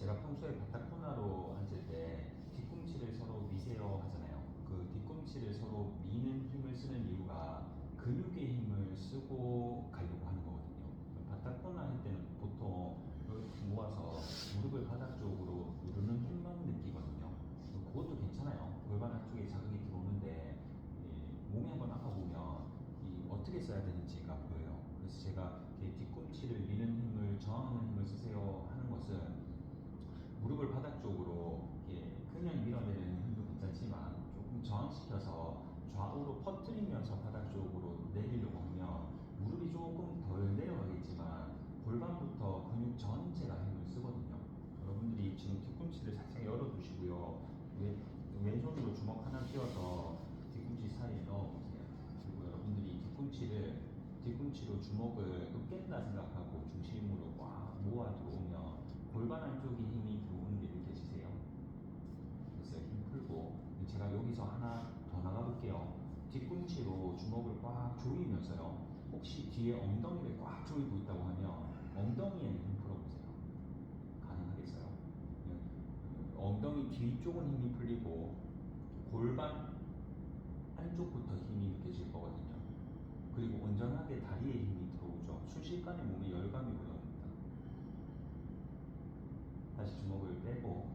제가 평소에 바닥 코너로 앉을 때 뒤꿈치를 서로 미세요 하잖아요. 그 뒤꿈치를 서로 미는 힘을 쓰는 이유가 근육의 힘을 쓰고 가려고 하는 거거든요. 바닥 코너 할 때는 보통 이렇게 모아서 무릎을 바닥 쪽으로 누르는 힘만 느끼거든요. 그것도 괜찮아요. 골반 안쪽에 자극이 들어오는데 몸이 한번 아파보면 어떻게 써야 되는지가 보여요. 그래서 제가 이렇게 뒤꿈치를 미는 힘을 저항하는 힘을 쓰세요 하는 것은 무릎을 바닥 쪽으로 그냥 밀어내리는 힘도 괜찮지만 조금 저항시켜서 좌우로 퍼뜨리면서 바닥 쪽으로 내리려고 하면 무릎이 조금 덜 내려가겠지만 골반부터 근육 전체가 힘을 쓰거든요. 여러분들이 지금 뒤꿈치를 살짝 열어두시고요. 왼손으로 주먹 하나 쥐어서 뒤꿈치 사이에 넣어보세요. 그리고 여러분들이 뒤꿈치로 주먹을 으깬다 생각하고 중심으로 꽉 모아 들어오면 골반 안쪽에 힘이 들어오는 게 느껴지세요? 그래서 힘 풀고 제가 여기서 하나 더 나가 볼게요. 뒤꿈치로 주먹을 꽉 조이면서요. 혹시 뒤에 엉덩이를 꽉 조이고 있다고 하면 엉덩이에는 힘 풀어보세요. 가능하겠어요? 엉덩이 뒤쪽은 힘이 풀리고 골반 안쪽부터 힘이 느껴질 거거든요. 그리고 온전하게 다리에 힘이 들어오죠. 순식간에 몸에 열감이 올라옵니다. 다시 주먹을 빼고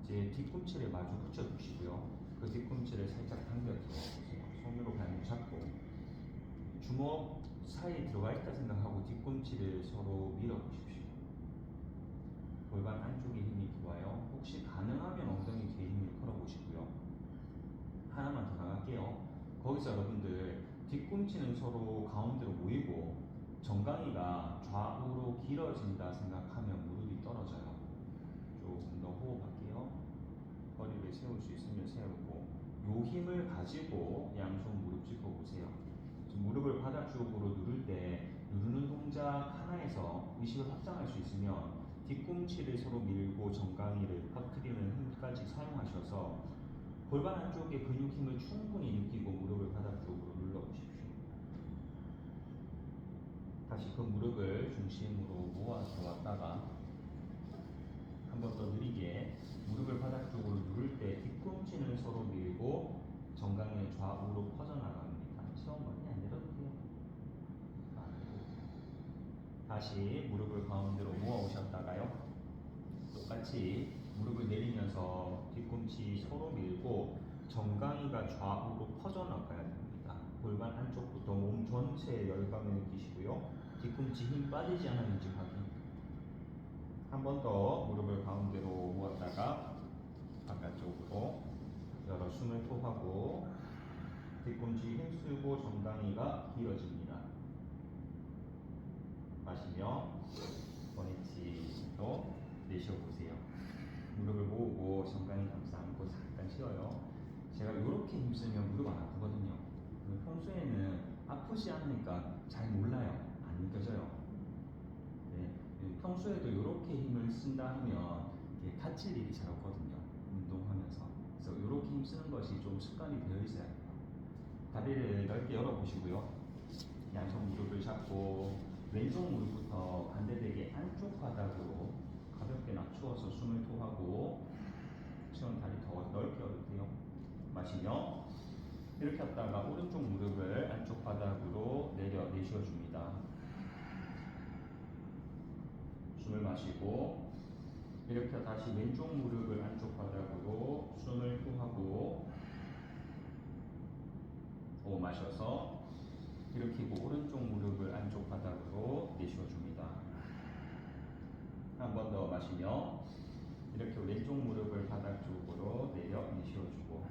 제 뒤꿈치를 마주 붙여 주시고요. 그 뒤꿈치를 살짝 당겨 들어보세요. 손으로 발목 잡고 주먹 사이에 들어가 있다 생각하고 뒤꿈치를 서로 밀어 보십시오. 골반 안쪽에 힘이 들어와요. 혹시 가능하면 엉덩이 뒤에 힘을 풀어 보시고요. 하나만 더 나갈게요. 거기서 여러분들 뒤꿈치는 서로 가운데로 모이고 정강이가 좌우로 길어진다 생각하면 무릎이 떨어져요. 조금 더 호흡할게요. 허리를 세울 수 있으면 세우고 요 힘을 가지고 양손 무릎 짚어보세요. 무릎을 바닥 쪽으로 누를 때 누르는 동작 하나에서 의식을 확장할 수 있으면 뒤꿈치를 서로 밀고 정강이를 퍼뜨리는 힘까지 사용하셔서 골반 안쪽의 근육 힘을 충분히 느끼고 무릎을 바닥 쪽으로 눌러보십시오. 다시 그 무릎을 중심으로 모아 들어왔다가 한 번 더 느리게 무릎을 바닥 쪽으로 누를 때 뒤꿈치는 서로 밀고 정강이는 좌우로 퍼져나갑니다. 처음 많이 안 내려도 돼요. 다시 무릎을 가운데로 모아 오셨다가요. 똑같이 무릎을 내리면서 뒤꿈치 서로 밀고 정강이가 좌우로 퍼져나가야 됩니다. 골반 안쪽부터 몸 전체에 열감을 느끼시고요. 뒤꿈치 힘 빠지지 않았는지 확인. 한 번 더 무릎을 가운데로 모았다가 바깥쪽으로 열어 숨을 토하고 뒤꿈치 힘쓰고 정강이가 길어집니다. 마시며 원위치로 내쉬어보세요. 무릎을 모으고 정강이 감싸 안고 잠깐 쉬어요. 제가 이렇게 힘쓰면 무릎 안 아프거든요. 평소에는 아프지 않으니까 잘 몰라요. 안 느껴져요. 네, 평소에도 이렇게 힘을 쓴다 하면 다칠 일이 잘 없거든요. 운동하면서. 그래서 이렇게 힘쓰는 것이 좀 습관이 되어 있어야 돼요. 다리를 넓게 열어보시고요. 양손 무릎을 잡고 왼쪽 무릎부터 반대되게 안쪽 바닥으로 가볍게 낮추어서 숨을 토하고 체온 다리 더 넓게 열으세요. 마시며 이렇게 했다가 오른쪽 무릎을 안쪽 바닥으로 내쉬어줍니다. 숨을 마시고 이렇게 다시 왼쪽 무릎을 안쪽 바닥으로 숨을 토하고 호흡 마셔서 일으키고 오른쪽 무릎을 안쪽 바닥으로 내쉬어줍니다. 한 번 더 마시며 이렇게 왼쪽 무릎을 바닥 쪽으로 내쉬어주고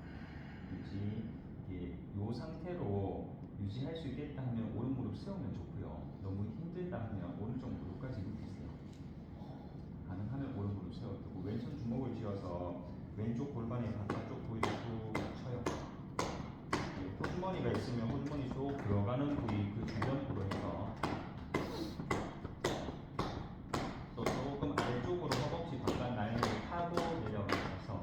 이 상태로 유지할 수 있겠다 하면 오른 무릎 세우면 좋고요. 너무 힘들다 하면 오른쪽 무릎까지 눕히세요. 가능하면 오른 무릎 세워두고 왼손 주먹을 쥐어서 왼쪽 골반의 바깥쪽 부위를 쭉 쳐요. 호주머니가 있으면 호주머니 쏙 들어가는 부위 그 주변으로 해서 또 조금 아래쪽으로 허벅지 바깥 라인을 타고 내려가셔서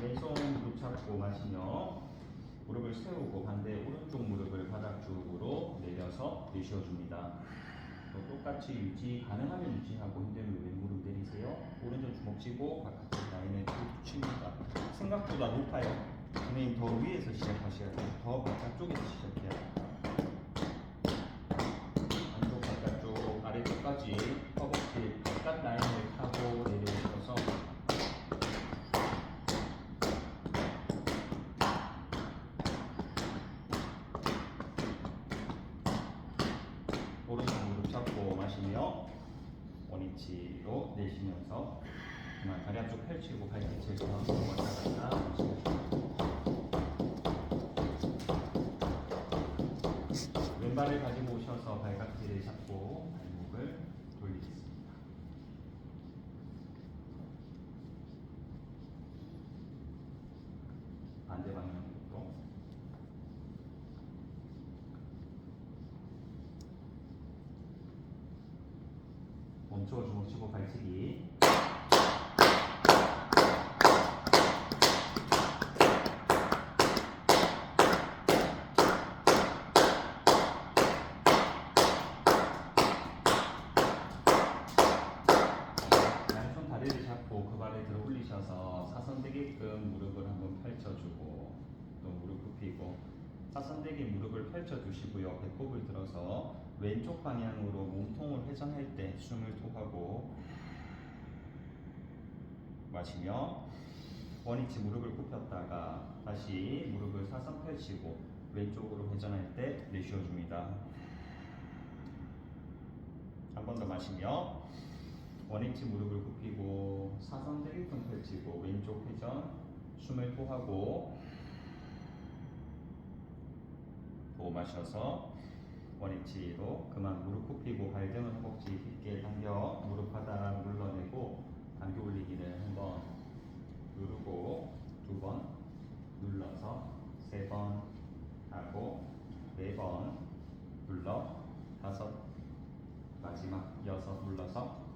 왼손 무릎 잡고 마시며 무릎을 세우고 반대 오른쪽 무릎을 바닥 쪽으로 내려서 내쉬어줍니다. 또 똑같이 유지, 가능하면 유지하고 힘들면 왼무릎 내리세요. 오른쪽 주먹 쥐고 바깥쪽 라인을 쭉 칩니다. 생각보다 높아요. 선생님 더 위에서 시작하셔야 돼요. 더 바깥쪽에서 시작해야 돼요. 안쪽 바깥쪽 아래쪽까지 허벅지 바깥 라인을 타고 내려오셔서 오른쪽 무릎 잡고 마시며 원위치로 내쉬면서 그만 다리 한쪽 펼치고 발끝을 정확히 왔다 갔다 하시고 왼발을 가지고 오셔서 발깍지를 잡고 발목을 돌리겠습니다. 반대 방향으로 멈춰 주먹 치고 발치기. 양손 다리를 잡고 그 발을 들어 올리셔서 사선되게끔 무릎을 한번 펼쳐주고 또 무릎 굽히고 사선되게 무릎을 펼쳐주시고요. 배꼽을 들어서 왼쪽 방향으로 몸통을 회전할 때 숨을 토하고 마시며 원위치 무릎을 굽혔다가 다시 무릎을 사선 펼치고 왼쪽으로 회전할 때 내쉬어줍니다. 한 번 더 마시며 원위치 무릎을 굽히고 사선 되게끔 펼치고 왼쪽 회전 숨을 토하고 또 마셔서 원위치로 그만 무릎 굽히고 발등을 허벅지 깊게 당겨 무릎 바닥 눌러내고 당겨 올리기를 한번 누르고 두 번 눌러서 세 번 하고 네 번 눌러 다섯 마지막 여섯 눌러서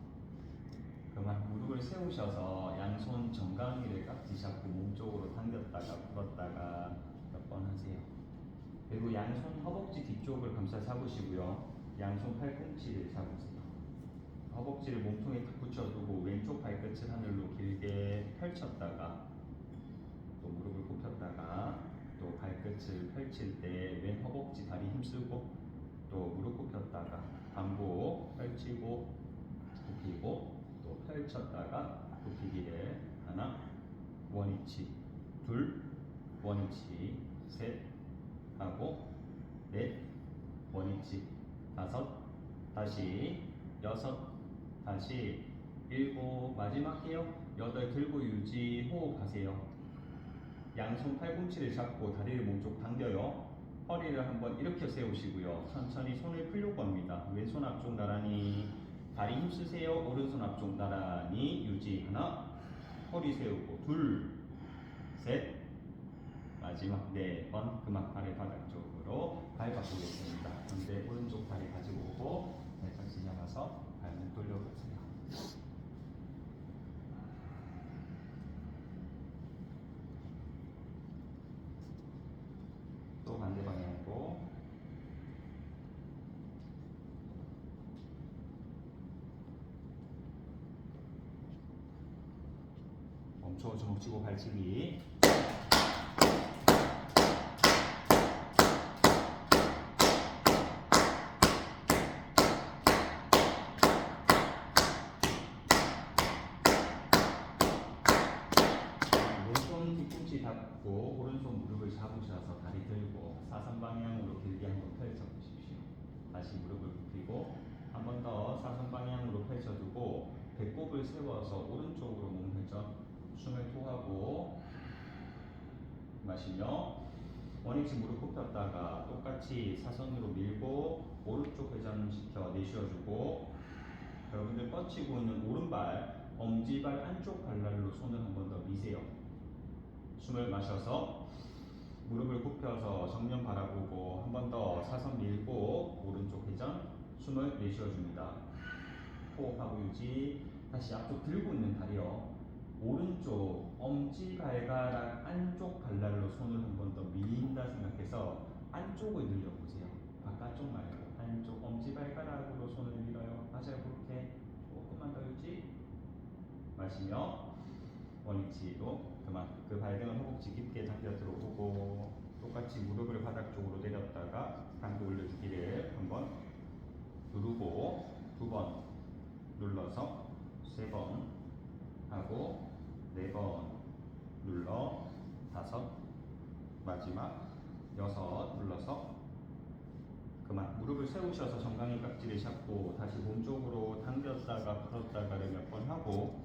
그만 무릎을 세우셔서 양손 정강이를 깍지 잡고 몸쪽으로 당겼다가 풀었다가 몇 번 하세요. 그리고 양손 허벅지 뒤쪽을 감싸 잡으시고요. 양손 팔꿈치를 잡으세요. 허벅지를 몸통에 탁 붙여두고 왼쪽 발끝을 하늘로 길게 펼쳤다가 또 무릎을 굽혔다가 또 발끝을 펼칠 때 왼 허벅지 다리 힘쓰고 또 무릎 굽혔다가 반복 펼치고 굽히고 또 펼쳤다가 굽히기를 하나 원위치 둘 원위치 셋 하고 넷 원위치 다섯 다시 여섯 다시 일곱 마지막 해요. 여덟 들고 유지 호흡하세요. 양손 팔꿈치를 잡고 다리를 몸쪽 당겨요. 허리를 한번 일으켜 세우시고요. 천천히 손을 풀려고 합니다. 왼손 앞쪽 나란히 다리 힘쓰세요. 오른손 앞쪽 나란히 유지 하나 허리 세우고 둘 셋 마지막 네 번 그만 발을 바닥 쪽으로 밟아보겠습니다. 근데 오른쪽 다리 가지고 오고 발꿈치 잡아서 발목 돌려보세요. 또 반대 방향으로 멈춰 주먹 쥐고 발치기. 왼손 뒤꿈치 잡고 오른손 무릎을 잡으셔서 다리 들고 사선 방향으로 길게 한번 펼쳐 보십시오. 다시 무릎을 굽히고 한 번 더 사선 방향으로 펼쳐두고 배꼽을 세워서 오른쪽으로 몸 회전 숨을 토하고 마시며 원위치 무릎 굽혔다가 똑같이 사선으로 밀고 오른쪽 회전 시켜 내쉬어주고 여러분들 뻗치고 있는 오른발 엄지발 안쪽 발날로 손을 한 번 더 미세요. 숨을 마셔서 무릎을 굽혀서 정면 바라보고 한 번 더 사선 밀고 오른쪽 회전 숨을 내쉬어줍니다. 호흡하고 유지. 다시 앞쪽 들고 있는 다리요. 오른쪽 엄지발가락 안쪽 발날로 손을 한 번 더 민다 안쪽을 늘려보세요. 바깥쪽 말고 안쪽 엄지발가락으로 손을 밀어요. 맞아요. 그렇게 조금만 더 유지. 마시며 원위치로 그만. 그 발등을 허벅지 깊게 당겨 들어오고 똑같이 무릎을 바닥 쪽으로 내렸다가 강도 올려주기를 한번 누르고 2번 눌러서 3번 하고 4번 눌러 5 마지막 6 눌러서 그만. 무릎을 세우셔서 정강이 깍지를 잡고 다시 몸쪽으로 당겼다가 풀었다가를 몇 번 하고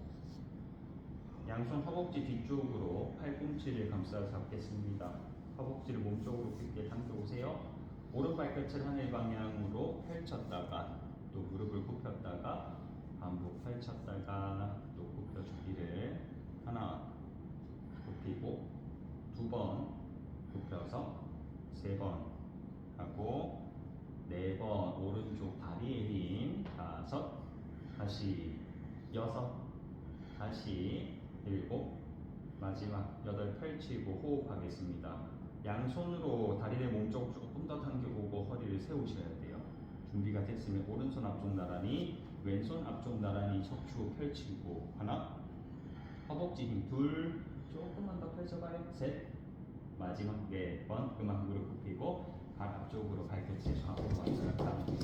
양손 허벅지 뒤쪽으로 팔꿈치를 감싸 잡겠습니다. 허벅지를 몸쪽으로 깊게 당겨오세요. 오른발 끝을 하늘 방향으로 펼쳤다가 또 무릎을 굽혔다가 반복 펼쳤다가 또 굽혀주기를 하나 굽히고 2번 굽혀서 3번 하고 4번 오른쪽 다리에 힘 5 다시 6 다시 7 마지막 8 펼치고 호흡하겠습니다. 양손으로 다리를 몸쪽 조금 더 당겨보고 허리를 세우셔야 돼요. 준비가 됐으면 오른손 앞쪽 나란히 왼손 앞쪽 나란히 척추 펼치고 하나 허벅지 힘 2 조금만 더 펼쳐봐요. 3 마지막 4번 그만 무릎 굽히고 발 앞쪽으로 발끝에 좌우로 왔다 갔다 하는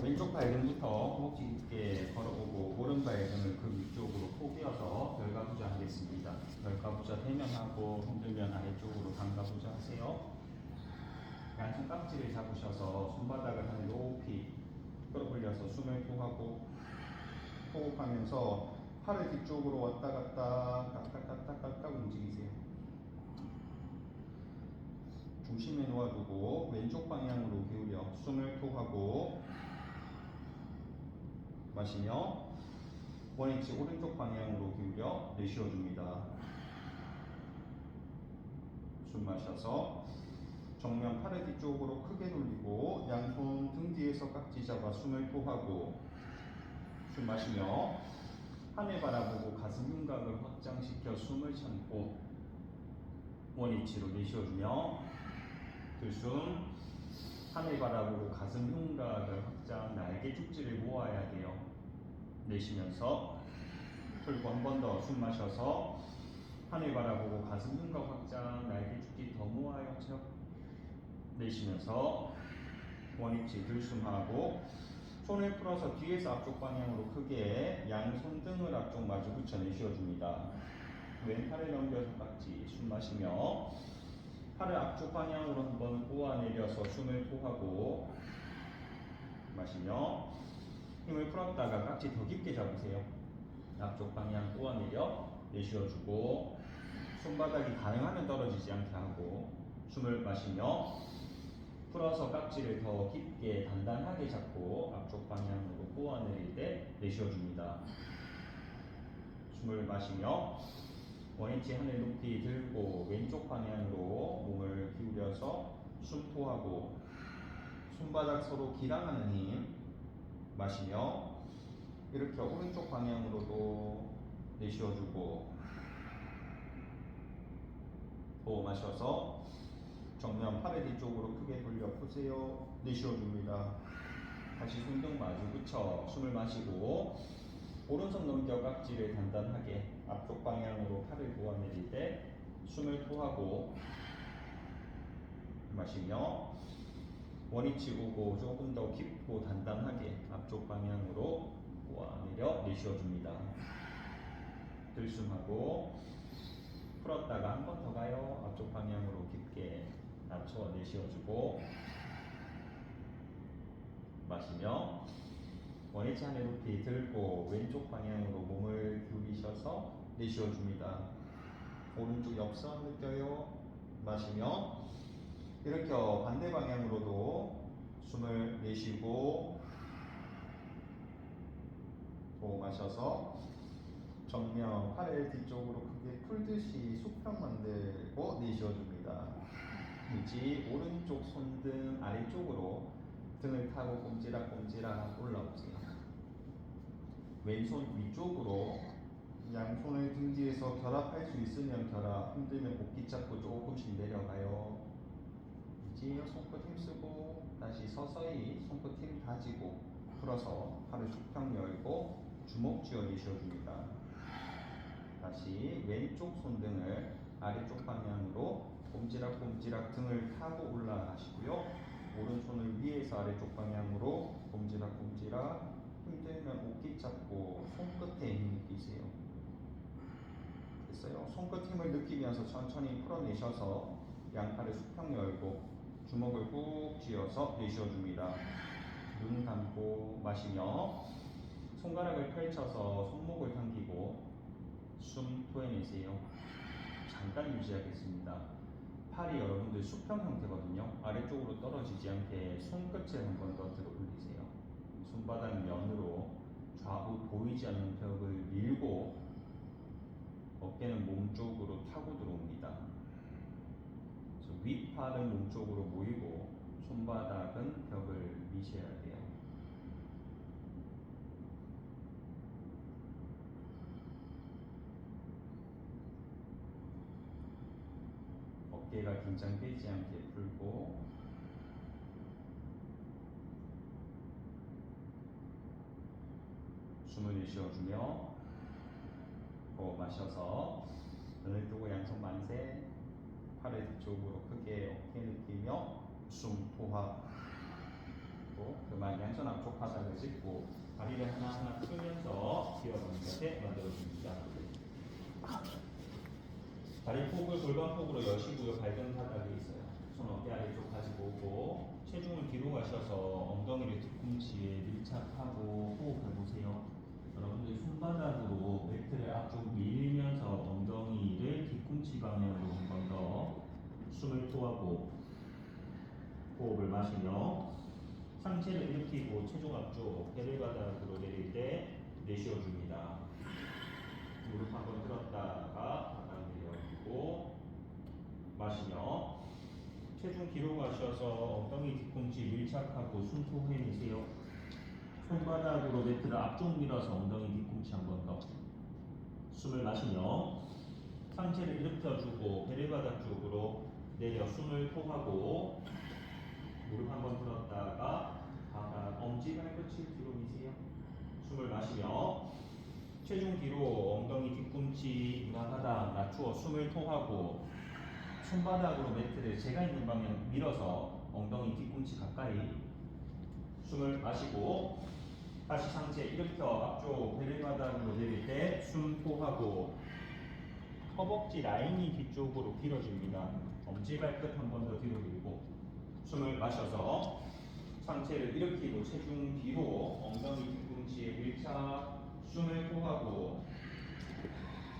왼쪽 발등부터 허벅지 깊게 걸어오고 오른발 등을 그 위쪽으로 포개어서 별가부좌 하겠습니다. 별가부좌 대면하고 흔들면 아래쪽으로 단가부좌 하세요. 양손 깍지를 잡으셔서 손바닥을 하늘 높이 끌어올려서 숨을 토하고 호흡하면서 팔을 뒤쪽으로 왔다 갔다 깍깍깍깍깍 움직이세요. 중심에 놓아두고 왼쪽 방향으로 기울여 숨을 토하고 마시며 원위치 오른쪽 방향으로 기울여 내쉬어줍니다. 숨 마셔서 정면 팔을 뒤쪽으로 크게 돌리고 양손 등 뒤에서 깍지 잡아 숨을 토하고 숨 마시며 하늘 바라보고 가슴 윤곽을 확장시켜 숨을 참고 원위치로 내쉬어주며 들숨 하늘 바라보고 가슴 윤곽을 확장 날개 축지를 모아야 돼요. 내쉬면서 풀고 한 번 더 숨 마셔서 하늘 바라보고 가슴 윤곽 확장 날개 축지 더 모아요. 내쉬면서 원위치 들숨하고 손을 풀어서 뒤에서 앞쪽 방향으로 크게 양손 등을 앞쪽 마주 붙여 내쉬어줍니다. 왼팔을 넘겨서 깍지 숨 마시며 팔을 앞쪽 방향으로 한번 꼬아내려서 숨을 토하고 마시며 힘을 풀었다가 깍지 더 깊게 잡으세요. 앞쪽 방향 꼬아내려 내쉬어주고 손바닥이 가능하면 떨어지지 않게 하고 숨을 마시며 풀어서 깍지를 더 깊게 단단하게 잡고 앞쪽 방향으로 꼬아내릴 때 내쉬어줍니다. 숨을 마시며 원위치 하늘 높이 들고 왼쪽 방향으로 몸을 기울여서 숨토하고 손바닥 서로 기랑하는 힘 마시며 이렇게 오른쪽 방향으로도 내쉬어주고 호흡 마셔서 정면 팔을 뒤쪽으로 크게 돌려 푸세요. 내쉬어줍니다. 다시 손등 마주 붙여 숨을 마시고 오른손 넘겨 깍지를 단단하게 앞쪽 방향으로 팔을 모아내릴 때 숨을 토하고 마시며 원위치 오고 조금 더 깊고 단단하게 앞쪽 방향으로 모아내려 내쉬어줍니다. 들숨하고 풀었다가 한 번 더 가요. 앞쪽 방향으로 깊게 낮춰 내쉬어주고 마시며 원위치 하늘 높이 들고 왼쪽 방향으로 몸을 기울이셔서 내쉬어줍니다. 오른쪽 옆선 느껴요. 마시며 이렇게 반대 방향으로도 숨을 내쉬고 호흡 마셔서 정면 팔을 뒤쪽으로 크게 풀듯이 수평 만들고 내쉬어줍니다. 유지 오른쪽 손등 아래쪽으로 등을 타고 꼼지락꼼지락 올라오세요. 왼손 위쪽으로 양손을 등 뒤에서 결합할 수 있으면 결합, 힘들면 복귀 잡고 조금씩 내려가요. 서서히 손끝 힘 다지고 풀어서 팔을 수평 열고 주먹 쥐어 내쉬어줍니다. 다시 왼쪽 손등을 아래쪽 방향으로 꼼지락꼼지락 등을 타고 올라가시고요. 오른손을 위에서 아래쪽 방향으로 꼼지락꼼지락 힘들면 어깨 잡고 손끝에 힘 느끼세요. 됐어요? 손끝 힘을 느끼면서 천천히 풀어내셔서 양팔을 수평 열고 주먹을 꾹 쥐어서 내쉬어줍니다. 눈 감고 마시며 손가락을 펼쳐서 손목을 당기고 숨 토해내세요. 잠깐 유지하겠습니다. 팔이 여러분들 수평 형태거든요. 아래쪽으로 떨어지지 않게 손끝을 한 번 더 들어 올리세요. 손바닥 면으로 좌우 보이지 않는 벽을 밀고 어깨는 몸쪽으로 타고 들어옵니다. 윗팔은 몸쪽으로 모이고 손바닥은 벽을 미셔야 돼요. 어깨가 긴장되지 않게 풀고 숨을 내쉬어주며 호흡 마셔서 눈을 뜨고 양손 만세, 팔을 뒤쪽으로 크게 어깨 느끼며 숨 토하고 그만 양손 앞쪽 바닥을 짚고 다리를 하나하나 풀면서 기어가는 자세 만들어줍니다. 다리 폭을 골반폭으로 여시고요. 발등 바닥에 있어요. 손 어깨 아래쪽 가지고 오고 체중을 뒤로 가셔서 엉덩이를 뒤꿈치에 밀착하고 호흡해보세요. 여러분들 손바닥으로 벨트를 앞쪽 밀면서 엉덩이를 뒤꿈치 방향으로 한 번 더 숨을 토하고 호흡을 마시며 상체를 일으키고 체중 앞쪽 배를 바닥으로 내릴 때 내쉬어줍니다. 무릎 한번 들었다가 바닥 내려주고 마시며 체중 뒤로 가셔서 엉덩이 뒤꿈치 밀착하고 숨 토해내세요. 손바닥으로 매트를 앞쪽 밀어서 엉덩이 뒤꿈치 한 번 더 숨을 마시며 상체를 일으켜주고 배를바닥 쪽으로 내려 숨을 토하고 무릎 한번 들었다가 바닥 엄지 발끝을 뒤로 미세요. 숨을 마시며 체중 뒤로 엉덩이 뒤꿈치 바닥 낮추어 숨을 토하고 손바닥으로 매트를 제가 있는 방향 밀어서 엉덩이 뒤꿈치 가까이 숨을 마시고 다시 상체 일으켜 앞쪽 배를바닥으로 내릴 때 숨 토하고 허벅지 라인이 뒤쪽으로 길어집니다. 엄지발끝 한 번 더 뒤로 밀고 숨을 마셔서 상체를 일으키고 체중 뒤로 엉덩이 뒤꿈치에 밀착 숨을 토하고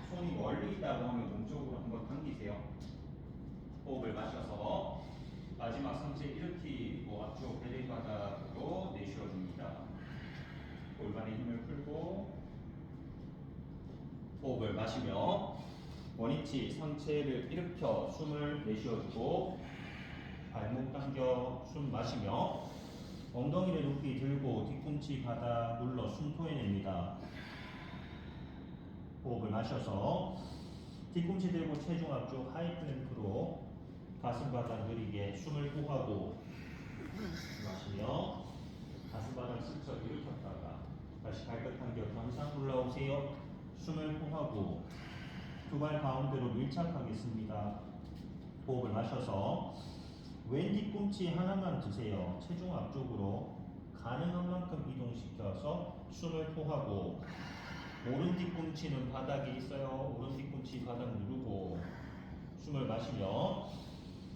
손이 멀리 있다고 하면 몸쪽으로 한번 당기세요. 호흡을 마셔서 마지막 상체 일으키고 앞쪽 배를 바닥으로 내쉬어줍니다. 골반의 힘을 풀고 호흡을 마시며 원위치 상체를 일으켜 숨을 내쉬어주고 발목 당겨 숨 마시며 엉덩이를 높이 들고 뒤꿈치 바닥 눌러 숨 토해냅니다. 호흡을 마셔서 뒤꿈치 들고 체중 앞쪽 하이플랭크로 가슴 바닥 느리게 숨을 토하고 마시며 가슴 바닥 스쳐 일으켰다가 다시 발끝 당겨 경상 올라오세요. 숨을 토하고 두 발 가운데로 밀착하겠습니다. 호흡을 마셔서 왼 뒤꿈치 하나만 드세요. 체중 앞쪽으로 가능한 만큼 이동시켜서 숨을 토하고 오른 뒤꿈치는 바닥에 있어요. 오른 뒤꿈치 바닥 누르고 숨을 마시며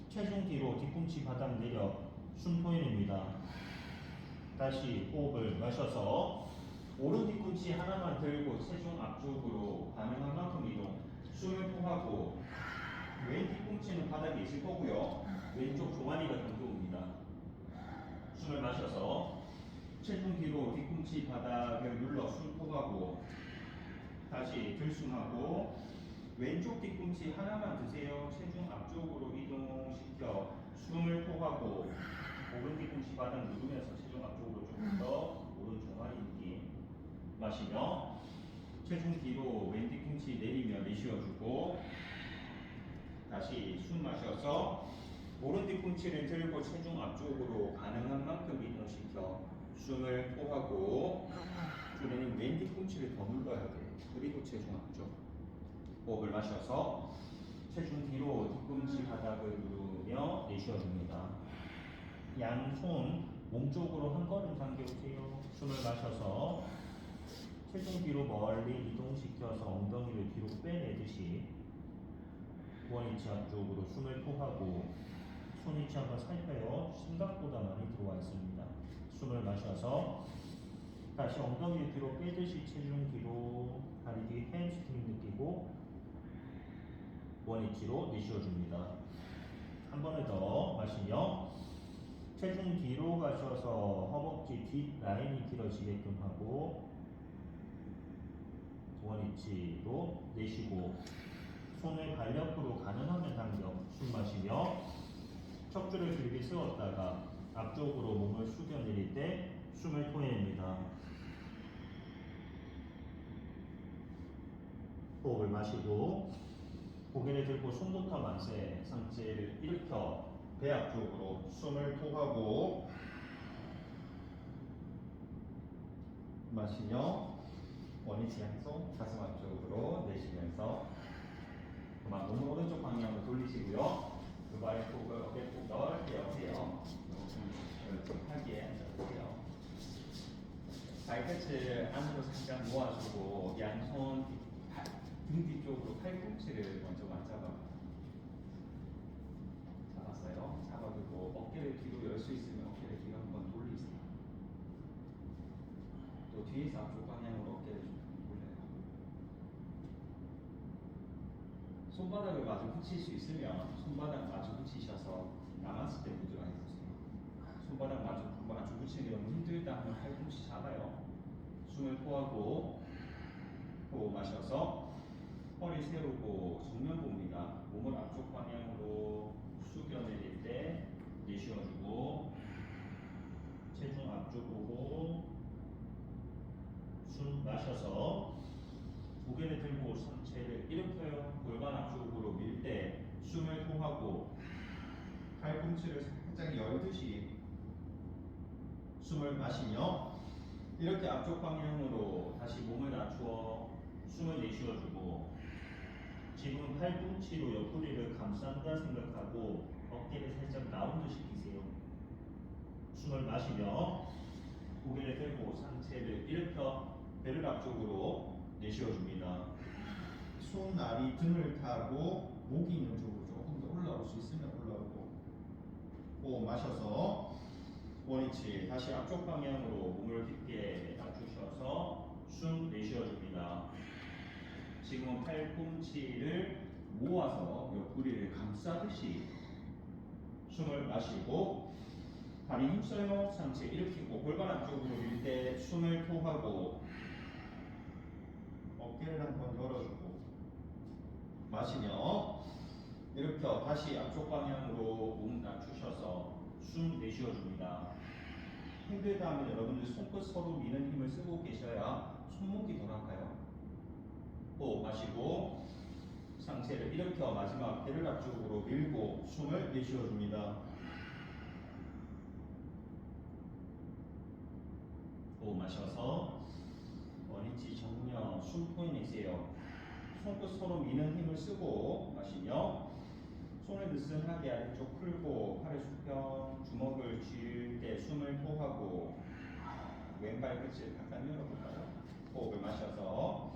체중 뒤로 뒤꿈치 바닥 내려 숨 토해냅니다. 다시 호흡을 마셔서 오른 뒤꿈치 하나만 들고 체중 앞쪽으로 가능한 만큼 이동 숨을 토하고 왼 뒤꿈치는 바닥에 있을 거고요. 왼쪽 종아리가 당겨옵니다. 숨을 마셔서 체중 뒤로 뒤꿈치 바닥을 눌러 숨 토하고 다시 들숨하고 왼쪽 뒤꿈치 하나만 드세요. 체중 앞쪽으로 이동시켜 숨을 토하고 오른 뒤꿈치 바닥 누르면서 체중 앞쪽으로 조금 더 오른 종아리 느낌 마시며 체중 뒤로 왼 뒤꿈치 내리며 내쉬어주고 다시 숨 마셔서 오른 뒤꿈치를 들고 체중 앞쪽으로 가능한 만큼 이동시켜 숨을 토하고 주변인 왼 뒤꿈치를 더 눌러야 돼. 그리고 체중 앞쪽. 호흡을 마셔서 체중 뒤로 뒤꿈치 바닥을 누르며 내쉬어줍니다. 양손 몸쪽으로 한 걸음 당겨오세요. 숨을 마셔서 체중 뒤로 멀리 이동시켜서 엉덩이를 뒤로 빼내듯이 원위치 앞쪽으로 숨을 토하고 손위치 한번 살펴요. 생각보다 많이 들어와 있습니다. 숨을 마셔서 다시 엉덩이를 뒤로 빼듯이 체중 뒤로 다리 뒤 햄스트링 느끼고 원위치로 내쉬어줍니다. 한 번을 더 마시며 체중 뒤로 가셔서 허벅지 뒷 라인이 길어지게끔 하고 원위치로 내쉬고 손을 발 옆으로 가능하면 당겨 숨 마시며 척추를 길게 세웠다가 앞쪽으로 몸을 숙여 내릴 때 숨을 토해냅니다. 호흡을 마시고 고개를 들고 손부터 만세 상체를 일으켜 배 앞쪽으로 숨을 토하고 마시며 원위치 양손 가슴 앞쪽으로 내쉬면서 그만 몸을 오른쪽 방향으로 돌리시고요. 두 발의 폭을 어깨폭 넓게 여세요. 하게 앉아보세요. 발끝을 안으로 살짝 모아주고 양손 등 뒤쪽으로 팔꿈치를 먼저 맞잡아. 잡았어요. 잡아두고 어깨를 뒤로 열 수 있으면 어깨를 뒤로 한번 돌리세요. 또 뒤에서 앞쪽 방향으로 어깨를 좀 돌려요. 손바닥을 마주 붙일 수 있으면 손바닥 마주 붙이셔서 남았을 때 부드러워해 보세요. 손바닥 마주 붙이는 게 너무 힘들다 하면 팔꿈치 잡아요. 숨을 토하고 호흡 마셔서 허리 세우고 정면 봅니다. 몸을 앞쪽 방향으로 숙여 내릴 때 내쉬어주고 체중 앞쪽 보고 숨 마셔서 고개를 들고 상체를 일으켜요. 골반 앞쪽으로 밀 때 숨을 토하고 팔꿈치를 살짝 열듯이 숨을 마시며 이렇게 앞쪽 방향으로 다시 몸을 낮추어 숨을 내쉬어주고 지금 팔꿈치로 옆구리를 감싼다 생각하고 어깨를 살짝 라운드 시키세요. 숨을 마시며 고개를 들고 상체를 일으켜 배를 앞쪽으로 내쉬어줍니다. 손날이 등을 타고 목이 있는 쪽으로 조금 더 올라올 수 있으면 올라오고 호흡 마셔서 원위치 다시 앞쪽 방향으로 몸을 깊게 낮추셔서 숨 내쉬어줍니다. 지금은 팔꿈치를 모아서 옆구리를 감싸듯이 숨을 마시고 다리 힘써요. 상체 일으키고 골반 앞쪽으로 밀 때 숨을 토하고 어깨를 한번 열어주고 마시며 일으켜 다시 앞쪽 방향으로 몸 낮추셔서 숨 내쉬어줍니다. 힘들다 하면 여러분들 손끝 서로 미는 힘을 쓰고 계셔야 손목이 덜 아파요. 호흡 마시고 상체를 일으켜 마지막 배를 앞쪽으로 밀고 숨을 내쉬어줍니다. 호흡 마셔서 원위치 정면 숨 토해내세요. 손끝 서로 미는 힘을 쓰고 마시며 손을 느슨하게 아래쪽 풀고 팔을 수평 주먹을 쥘 때 숨을 토하고 왼발 끝을 약간 열어볼까요? 호흡을 마셔서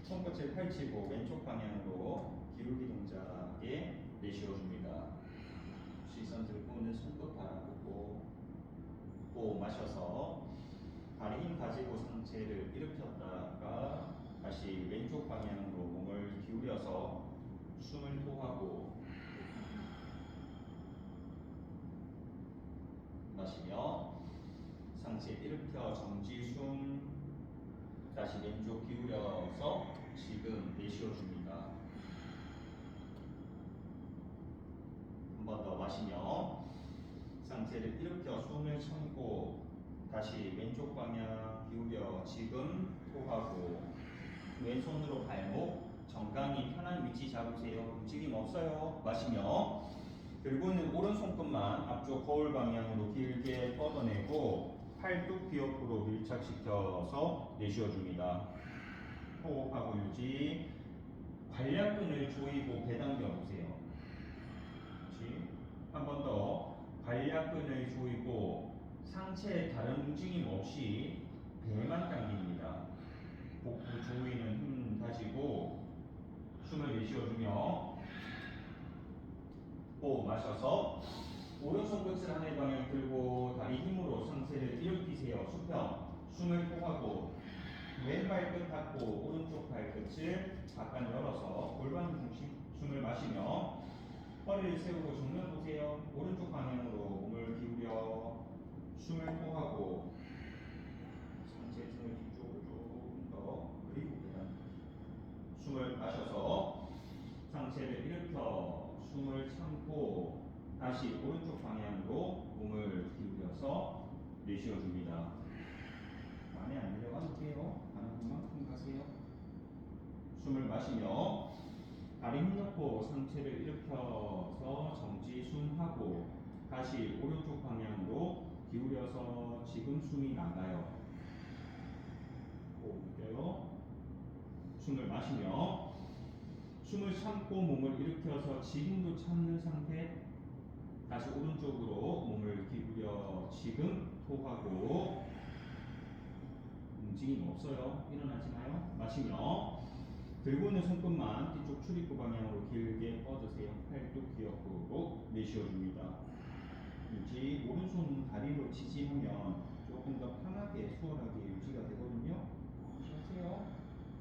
손끝을 펼치고 왼쪽 방향으로 기울기 동작에 내쉬어줍니다. 시선 들고 있는 손끝 바라보고 호흡 마셔서 다리 힘 가지고 상체를 일으켰다가 다시 왼쪽 방향으로 몸을 기울여서 숨을 토하고 마시며 상체 일으켜 정지 숨 다시 왼쪽 기울여서 지금 내쉬어줍니다. 한 번 더 마시며 상체를 일으켜 숨을 참고 다시 왼쪽 방향 기울여 지금 토하고 왼손으로 발목 정강이 편한 위치 잡으세요. 움직임 없어요. 마시며 들고 있는 오른손끝만 앞쪽 거울 방향으로 길게 뻗어내고 팔뚝 뒤옆으로 밀착시켜서 내쉬어줍니다. 호흡하고 유지. 관략근을 조이고 배 당겨 보세요. 한 번 더. 관략근을 조이고 상체에 다른 움직임 없이 배만 당깁니다. 복부 조이는 힘 다지고 숨을 내쉬어주며 호흡 마셔서 오른손 끝을 하늘 방향 들고 다리 힘으로 상체를 일으키세요. 수평. 숨을 토하고 왼 발끝 닫고 오른쪽 발끝을 약간 열어서 골반 중심. 숨을 마시며 허리를 세우고 정면 보세요. 오른쪽 방향으로 몸을 기울여 숨을 토하고 상체 등을 뒤쪽으로 조금 더 그리고 계단. 숨을 마셔서 상체를 일으켜 숨을 참고 다시 오른쪽 방향으로 몸을 기울여서 내쉬어줍니다. 많이 안 내려가도 돼요. 가는 곳만큼 가세요. 숨을 마시며 다리 힘 놓고 상체를 일으켜서 정지 숨하고 다시 오른쪽 방향으로 기울여서 지금 숨이 나가요. 호흡 느껴요. 숨을 마시며 숨을 참고 몸을 일으켜서 지금도 참는 상태. 다시 오른쪽으로 몸을 기울여 지금 토하고 움직임 없어요. 일어나지 마요. 마시며 들고 있는 손끝만 뒤쪽 출입구 방향으로 길게 뻗으세요. 팔뚝 뒤옆으로 내쉬어줍니다. 유지. 오른손 다리로 지지하면 조금 더 편하게 수월하게 유지가 되거든요. 하세요.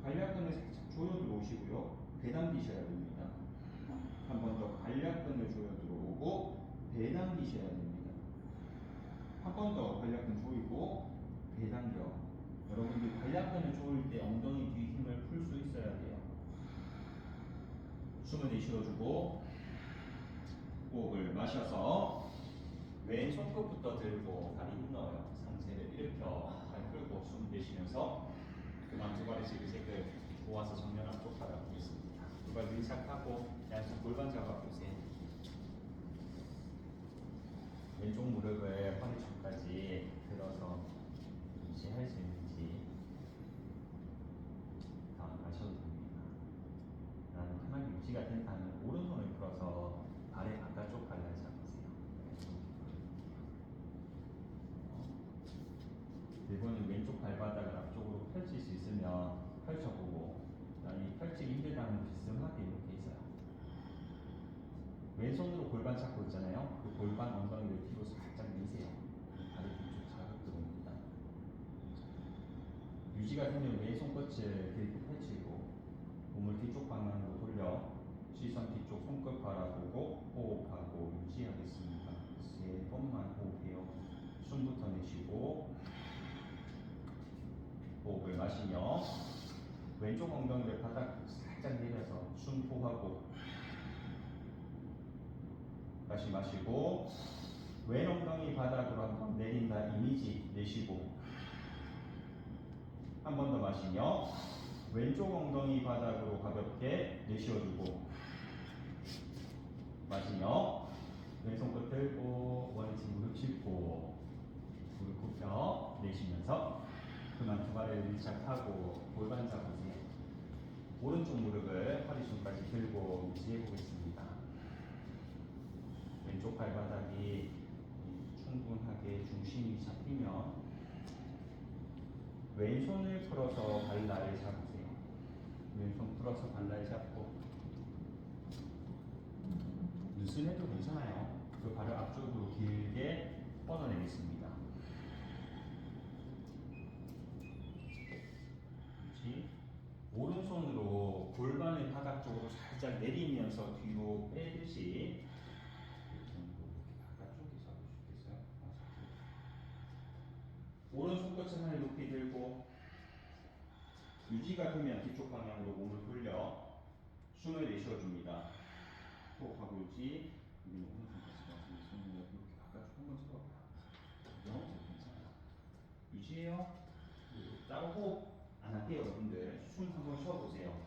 관략근을 살짝 조여 들어오시고요. 배 당기셔야 됩니다. 한 번 더 관략근을 조여 들어오고 배 당기셔야 됩니다. 한 번 더 관략근 조이고 배 당겨. 여러분들 관략근을 조일 때 엉덩이 뒤 힘을 풀 수 있어야 돼요. 숨을 내쉬어주고 호흡을 마셔서 왼 손끝부터 들고 다리 힘 넣어요. 상체를 일으켜 발 끌고 숨 내쉬면서 그만 두 발의 지그재그 모아서 정면 앞쪽 바라보겠습니다. 두 발 밀착하고 양쪽 골반 잡아보세요. 왼쪽 무릎을 허리 쪽까지 들어서 유지할 수 있는지 마셔도 됩니다. 편하게 유지가 된다면 오른손을 풀어서 발의 바깥쪽 발을 잡으세요. 들고는 왼쪽 발바닥을 앞쪽으로 펼칠 수 있으면 펼쳐보고 이 펼치기 힘들다면 비스듬하게 이렇게 있어요. 왼손으로 골반 잡고 있잖아요. 그 골반 엉덩이를 뒤로 살짝 미세요. 다리 뒤쪽 자극 들어옵니다. 유지가 되면 왼손 끝을 길게 펼치고 몸을 뒤쪽 방향으로 돌려 시선 뒤쪽 손끝 바라보고 호흡하고 유지하겠습니다. 3번만 호흡해요. 숨부터 내쉬고 호흡을 마시며 왼쪽 엉덩이를 바닥 살짝 내려서 숨 토하고 다시 마시고 왼 엉덩이 바닥으로 한번 내린다 이미지 내쉬고 한 번 더 마시며 왼쪽 엉덩이 바닥으로 가볍게 내쉬어주고 마시며 왼손 끝 들고 원위치 무릎 짚고 무릎 굽혀 내쉬면서 그만 두 발을 밀착하고 골반 잡으세요. 오른쪽 무릎을 허리춤까지 들고 유지해 보겠습니다. 왼쪽 발바닥이 충분하게 중심이 잡히면 왼손을 풀어서 발날을 잡으세요. 왼손 풀어서 발날 잡고 느슨해도 괜찮아요. 그 발을 앞쪽으로 길게 뻗어내겠습니다. 그렇지? 오른손으로 골반을 바닥 쪽으로 살짝 내리면서 뒤로 빼듯이 바깥쪽에 잡을 수 있겠어요? 오른손 끝을 하늘 높이 들고 유지가 되면 뒤쪽 방향으로 몸을 돌려 숨을 내쉬어줍니다. 호흡하고 유지. 우리 오른손 끝을 손을 이렇게 바깥쪽 한번 쳐봐봐요. 괜찮아요. 유지해요. 따로 호흡 안 할게요, 여러분들. 숨 한번 쉬어보세요.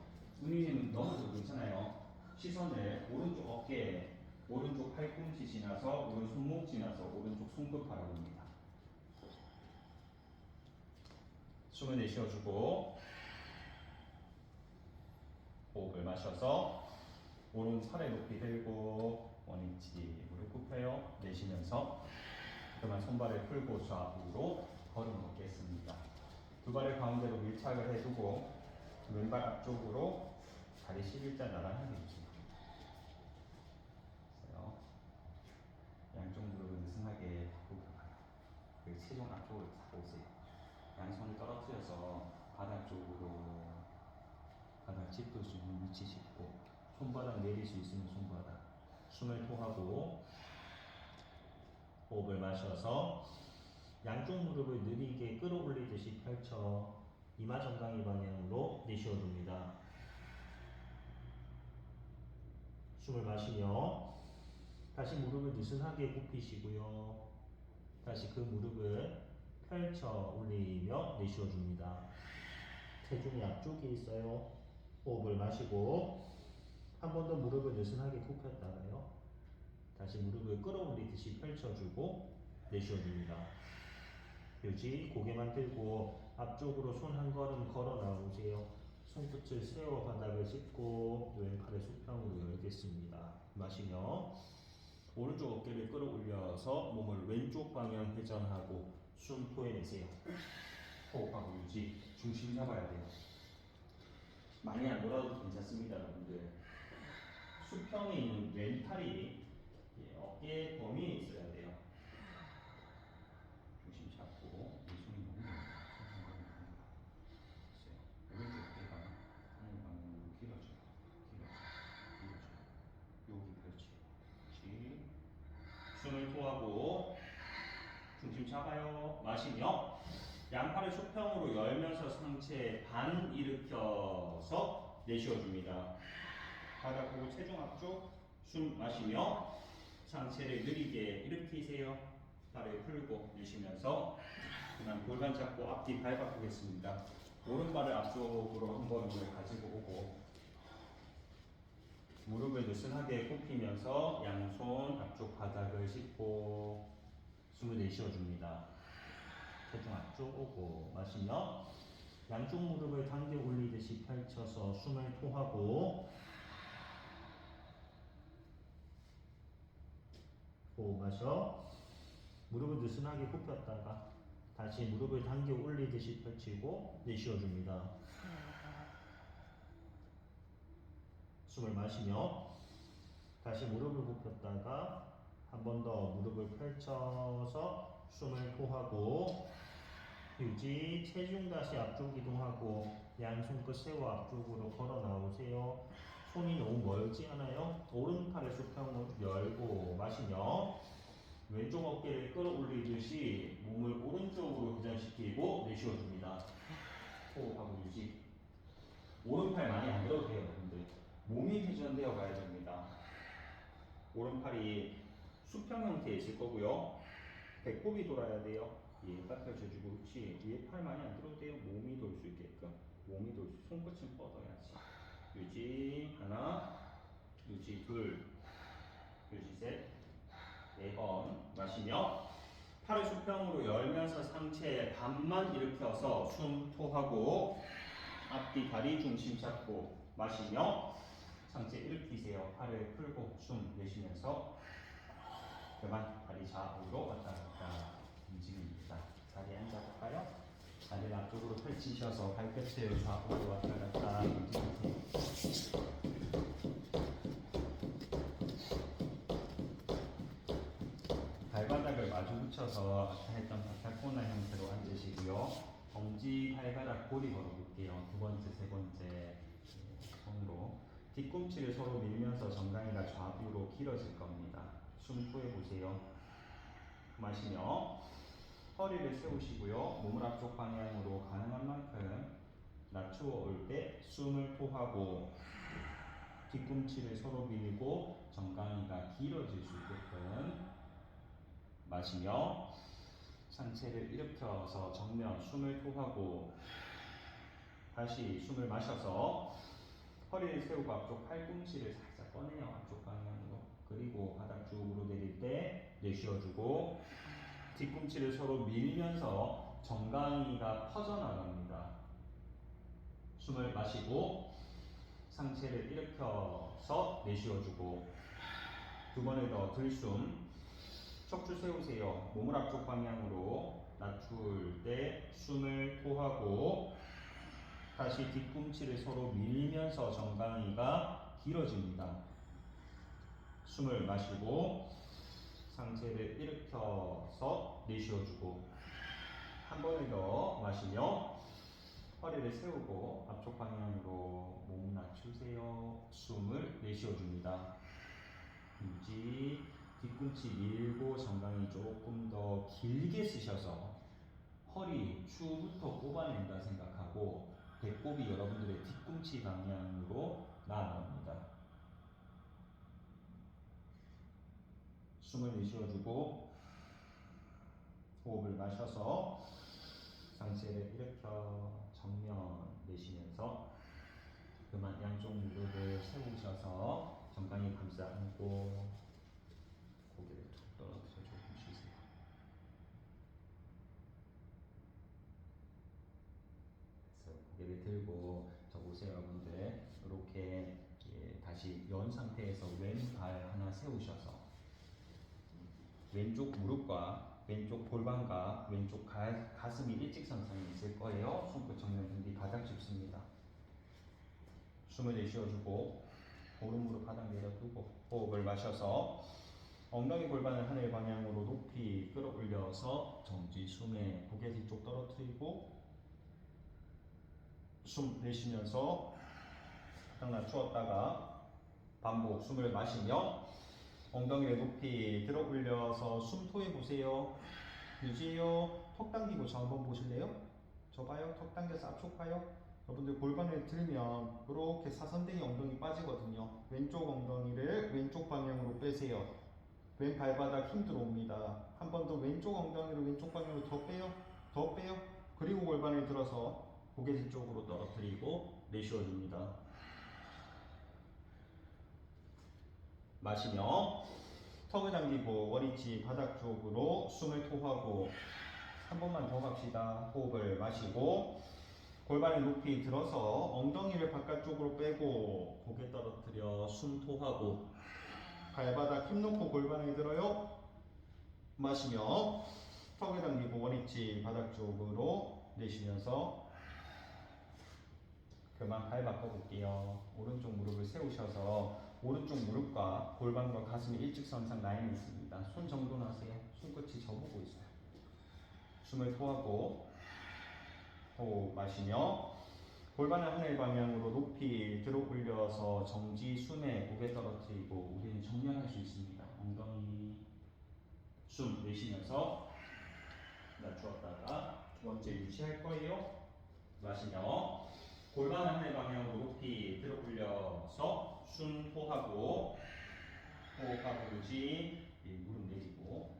은희님은 넘어져도 괜찮아요. 시선을 오른쪽 어깨, 오른쪽 팔꿈치 지나서 오른 손목 지나서 오른쪽 손끝 바라봅니다. 숨을 내쉬어주고 호흡을 마셔서 오른 팔에 높이 들고 원위치 무릎 굽혀요. 내쉬면서 그만 손발을 풀고 좌우로 걸음 걷겠습니다. 두 발을 가운데로 밀착을 해두고 왼발 앞쪽으로 다리 11자 나란하게 해주세요. 양쪽 무릎은 느슨하게 굽혀가요. 그리고 체중 앞쪽으로 탁 오세요. 양손을 떨어뜨려서 바닥 쪽으로 바닥 짚을 수 있는 위치 짚고 손바닥 내릴 수 있으면 손바닥 숨을 토하고 호흡을 마셔서 양쪽 무릎을 느리게 끌어올리듯이 펼쳐 이마 정강이 방향으로 내쉬어줍니다. 숨을 마시며 다시 무릎을 느슨하게 굽히시고요. 다시 그 무릎을 펼쳐 올리며 내쉬어줍니다. 체중이 앞쪽에 있어요. 호흡을 마시고 한 번 더 무릎을 느슨하게 굽혔다가요. 다시 무릎을 끌어올리듯이 펼쳐주고 내쉬어줍니다. 유지, 고개만 들고 앞쪽으로 손 한 걸음 걸어 나오세요. 손끝을 세워 바닥을 짚고 왼팔을 수평으로 열겠습니다. 마시며 오른쪽 어깨를 끌어올려서 몸을 왼쪽 방향 회전하고 숨 토해내세요. 호흡하고 유지, 중심 잡아야 돼요. 많이 안 돌아도 괜찮습니다, 여러분들. 수평에 있는 왼팔이 어깨 범위에 있어야 돼요. 중심 잡고 이 손이 너무 오른쪽 어깨가 하늘 방향으로 길어져요. 여기 그렇지. 그렇지. 숨을 토하고 중심 잡아요. 마시며 양팔을 수평으로 열면서 상체 반 일으켜서 내쉬어줍니다. 바닥 보고 체중 앞쪽 숨 마시며 상체를 느리게 일으키세요. 발을 풀고 내쉬면서 그냥 골반 잡고 앞뒤 발 바꾸겠습니다. 오른발을 앞쪽으로 한 걸음을 가지고 오고 무릎을 느슨하게 굽히면서 양손 앞쪽 바닥을 짚고 숨을 내쉬어줍니다. 체중 앞쪽 오고 마시며 양쪽 무릎을 당겨 올리듯이 펼쳐서 숨을 토하고 호흡 마셔 무릎을 느슨하게 굽혔다가 다시 무릎을 당겨 올리듯이 펼치고 내쉬어줍니다. 숨을 마시며 다시 무릎을 굽혔다가 한 번 더 무릎을 펼쳐서 숨을 토하고 유지, 체중 다시 앞쪽 이동하고 양손 끝 세워 앞쪽으로 걸어 나오세요. 손이 너무 멀지 않아요? 오른팔을 수평으로 열고 마시며 왼쪽 어깨를 끌어올리듯이 몸을 오른쪽으로 회전시키고 내쉬어줍니다. 호흡하고 유지. 오른팔 많이 안 들어도 돼요, 여러분들. 몸이 회전되어 가야 됩니다. 오른팔이 수평 형태에 있을 거고요. 배꼽이 돌아야 돼요. 딱 펼쳐주고, 그렇지. 위에 팔 많이 안 들어도 돼요. 몸이 돌 수 있게끔. 몸이 돌 수, 손끝은 뻗어야지. 유지, 하나, 유지, 둘, 유지, 셋, 네 번. 마시며, 팔을 수평으로 열면서 상체 반만 일으켜서 숨 토하고, 앞뒤 다리 중심 잡고, 마시며, 상체 일으키세요. 팔을 풀고 숨 내쉬면서, 그만 다리 좌우로 왔다 갔다 움직입니다. 자리에 앉아볼까요? 다리를 앞쪽으로 펼치셔서 발끝을 좌우로 왔다 갔다 움직이세요. 발바닥을 마주 붙여서 아까 했던 바탈코나 형태로 앉으시고요. 엄지, 발바닥, 고리 걸어볼게요. 두 번째, 세 번째 손으로 뒤꿈치를 서로 밀면서 정강이가 좌우로 길어질 겁니다. 숨 토해보세요. 마시며 허리를 세우시고요. 몸을 앞쪽 방향으로 가능한 만큼 낮추어 올 때 숨을 토하고 뒤꿈치를 서로 밀고 정강이가 길어질 수 있게끔 마시며 상체를 일으켜서 정면 숨을 토하고 다시 숨을 마셔서 허리를 세우고 앞쪽 팔꿈치를 살짝 꺼내요. 앞쪽 방향으로. 그리고 바닥 내쉬어주고 뒤꿈치를 서로 밀면서 정강이가 퍼져나갑니다. 숨을 마시고 상체를 일으켜서 내쉬어주고 두 번에 더 들숨. 척추 세우세요. 몸을 앞쪽 방향으로 낮출 때 숨을 토하고 다시 뒤꿈치를 서로 밀면서 정강이가 길어집니다. 숨을 마시고 상체를 일으켜서 내쉬어주고 한 번에 더 마시며 허리를 세우고 앞쪽 방향으로 몸 낮추세요. 숨을 내쉬어줍니다. 유지. 뒤꿈치 밀고 정강이 조금 더 길게 쓰셔서 허리 추부터 뽑아낸다 생각하고 배꼽이 여러분들의 뒤꿈치 방향으로 나아갑니다. 숨을 내쉬어주고 호흡을 마셔서 상체를 일으켜 정면 내쉬면서 그만 양쪽 무릎을 세우셔서 정강이 감싸 안고 고개를 툭 떨어뜨려 조금 쉬세요. 그래서 고개를 들고 저 보세요 여러분들. 이렇게 다시 연 상태에서 왼발 하나 세우셔서 왼쪽 무릎과 왼쪽 골반과 왼쪽 가슴이 일직선상에 있을 거예요. 손끝 정면 등 뒤 바닥 짚습니다. 숨을 내쉬어주고 오른 무릎 바닥 내려두고 호흡을 마셔서 엉덩이 골반을 하늘 방향으로 높이 끌어올려서 정지 숨에 고개 뒤쪽 떨어뜨리고 숨 내쉬면서 바닥 낮추었다가 반복 숨을 마시며 엉덩이를 높이 들어 올려서 숨 토해 보세요. 유지요. 턱 당기고 저 한번 보실래요? 저 봐요. 턱 당겨서 앞쪽 봐요. 여러분들 골반을 들면 이렇게 사선댕이 엉덩이 빠지거든요. 왼쪽 엉덩이를 왼쪽 방향으로 빼세요. 왼 발바닥 힘 들어옵니다. 한 번 더 왼쪽 엉덩이를 왼쪽 방향으로 더 빼요. 더 빼요. 그리고 골반을 들어서 고개 뒤쪽으로 떨어뜨리고 내쉬어줍니다. 마시며 턱을 당기고 머리치 바닥 쪽으로 숨을 토하고 한 번만 더 갑시다. 호흡을 마시고 골반을 높이 들어서 엉덩이를 바깥쪽으로 빼고 고개 떨어뜨려 숨 토하고 발바닥 힘 놓고 골반을 들어요. 마시며 턱을 당기고 머리치 바닥 쪽으로 내쉬면서 그만 발 바꿔볼게요. 오른쪽 무릎을 세우셔서 오른쪽 무릎과 골반과 가슴이 일직선상 라인이 있습니다. 손 정돈하세요. 손끝이 저보고 있어요. 숨을 토하고 호흡 마시며 골반을 하늘 방향으로 높이 들어 올려서 정지 숨에 고개 떨어뜨리고 우리는 정면할 수 있습니다. 엉덩이 숨 내쉬면서 낮추었다가 두 번째 유지할 거예요. 마시며 골반을 하늘 방향으로 높이 들어 올려서 숨 토하고 호흡하고 유지. 무릎 내리고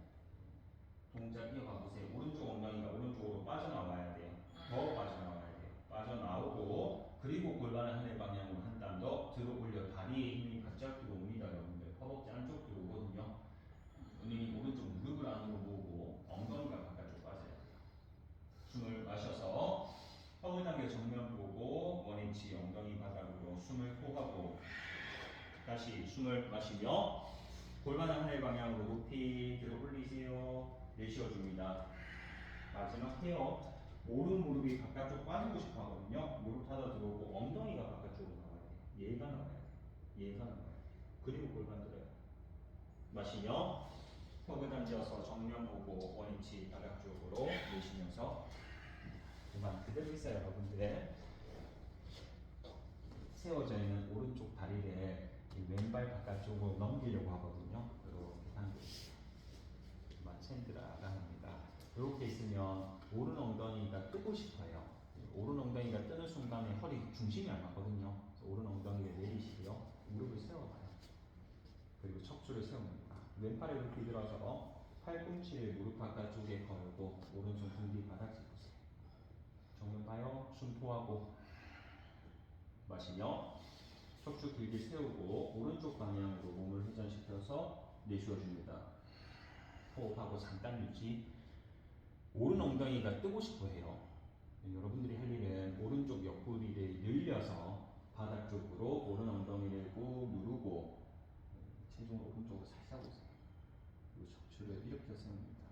동작 이어가 보세요. 오른쪽 엉덩이가 오른쪽으로 빠져나와야 돼요. 더 빠져나와야 돼요. 빠져나오고 그리고 골반을 하늘 방향으로 한 땀 더 들어 올려 다리에 힘이 바짝 들어옵니다. 여러분들 허벅지 안쪽 들어오거든요. 본인이 오른쪽 무릎을 안으로 모으고 엉덩이가 바깥쪽 빠져야 돼요. 숨을 마셔서 턱을 당겨 정면 보고 원위치 엉덩이 바닥으로 숨을 토하고 다시 숨을 마시며 골반을 하늘 방향으로 높이 들어 올리세요. 내쉬어줍니다. 마지막 헤어. 오른 무릎이 바깥쪽 빠지고 싶어 하거든요. 무릎 닫아 들어오고 엉덩이가 바깥쪽으로 나와야 돼요. 얘가 나와야 돼요. 얘가 나와야 돼요. 그리고 골반 들어요. 마시며 턱을 당겨서 정면 보고 원위치 바닥 쪽으로 내쉬면서 그만 그대로 있어요. 여러분들 세워져 있는 오른쪽 다리를 왼발 바깥쪽으로 넘기려고 하거든요. 이렇게 당겨주세요. 그만 챈드라가 합니다. 이렇게 있으면 오른 엉덩이가 뜨고 싶어요. 오른 엉덩이가 뜨는 순간에 허리 중심이 안 맞거든요. 그래서 오른 엉덩이를 내리시고요. 무릎을 세워봐요. 그리고 척추를 세웁니다. 왼팔에 높이 들어서 팔꿈치를 무릎 바깥쪽에 걸고 오른손 등 뒤 바닥 짚으세요. 정면 봐요. 숨 토하고 마시며 척추 길게 세우고 오른쪽 방향으로 몸을 회전시켜서 내쉬어줍니다. 호흡하고 상단 유지. 오른 엉덩이가 뜨고 싶어 해요. 여러분들이 할 일은 오른쪽 옆구리를 늘려서 바닥 쪽으로 오른 엉덩이를 꾹 누르고 체중을 오른쪽으로 살짝 오세요. 그리고 척추를 일으켜 세웁니다.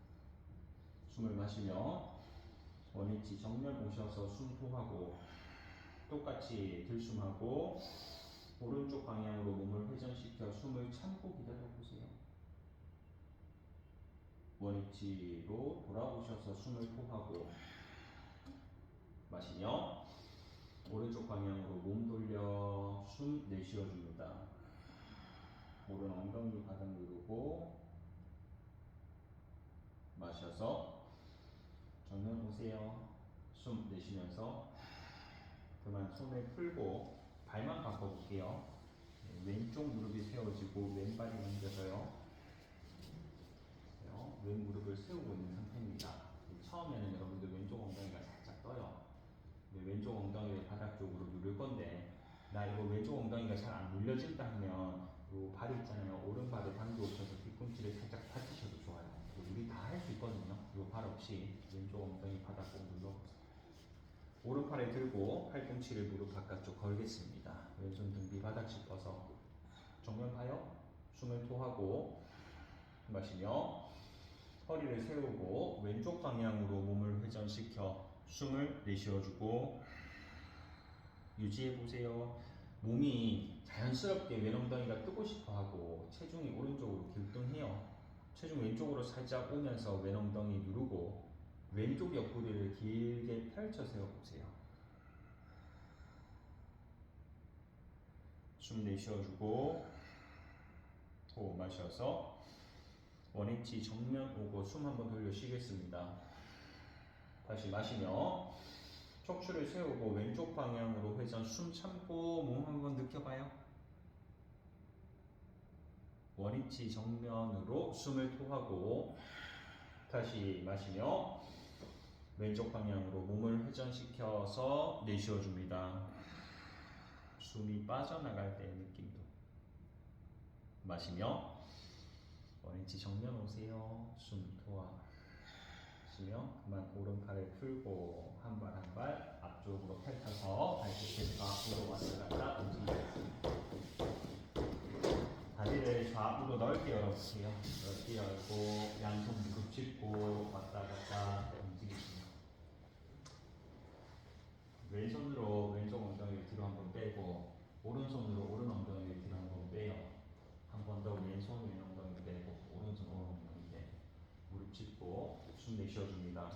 숨을 마시며 원위치 정면 오셔서 숨 토하고 똑같이 들숨하고 오른쪽 방향으로 몸을 회전시켜 숨을 참고 기다려보세요. 원위치로 돌아오셔서 숨을 토하고 마시며 오른쪽 방향으로 몸 돌려 숨 내쉬어줍니다. 오른 엉덩이 바닥 누르고 마셔서 정면 오세요. 숨 내쉬면서 그만 손을 풀고 발만 바꿔볼게요. 왼쪽 무릎이 세워지고 왼발이 넘겨져요. 왼 무릎을 세우고 있는 상태입니다. 처음에는 여러분들 왼쪽 엉덩이가 살짝 떠요. 왼쪽 엉덩이를 바닥 쪽으로 누를 건데 나 이거 왼쪽 엉덩이가 잘 안 눌려진다 하면 요 발 있잖아요. 오른발에 당겨 오셔서 뒤꿈치를 살짝 받치셔도 좋아요. 우리 다 할 수 있거든요. 요 발 없이 왼쪽 엉덩이 바닥 꼭 눌러보세요. 오른팔에 들고 팔꿈치를 무릎 바깥쪽 걸겠습니다. 왼손 등 뒤 바닥 짚어서 정면 봐요. 숨을 토하고 마시며 허리를 세우고 왼쪽 방향으로 몸을 회전시켜 숨을 내쉬어주고 유지해보세요. 몸이 자연스럽게 왼 엉덩이가 뜨고 싶어하고 체중이 오른쪽으로 길등해요. 체중 왼쪽으로 살짝 오면서 왼 엉덩이 누르고 왼쪽 옆구리를 길게 펼쳐 세워보세요. 숨 내쉬어주고 호흡 마셔서 원위치 정면 오고 숨 한번 돌려 쉬겠습니다. 다시 마시며 척추를 세우고 왼쪽 방향으로 회전 숨 참고 몸 한번 느껴봐요. 원위치 정면으로 숨을 토하고 다시 마시며 왼쪽 방향으로 몸을 회전시켜서 내쉬어줍니다. 숨이 빠져나갈 때의 느낌도 마시며 원위치 정면 오세요. 숨 토하시며 그만 오른팔을 풀고 한 발 한 발 앞쪽으로 펼쳐서 발끝에서 앞으로 왔다 갔다 움직이겠습니다. 다리를 좌우로 넓게 열어보세요. 넓게 열고 양손 무릎 짚고 왔다 갔다 움직이시며 왼손으로 왼쪽 엉덩이를 뒤로 한번 빼고 오른손으로 오른 엉덩이를 뒤로 한번 빼요. 한 번 더 왼손 왼 엉덩이 빼고 오른손 오른 엉덩이 빼고 무릎 짚고 숨 내쉬어줍니다.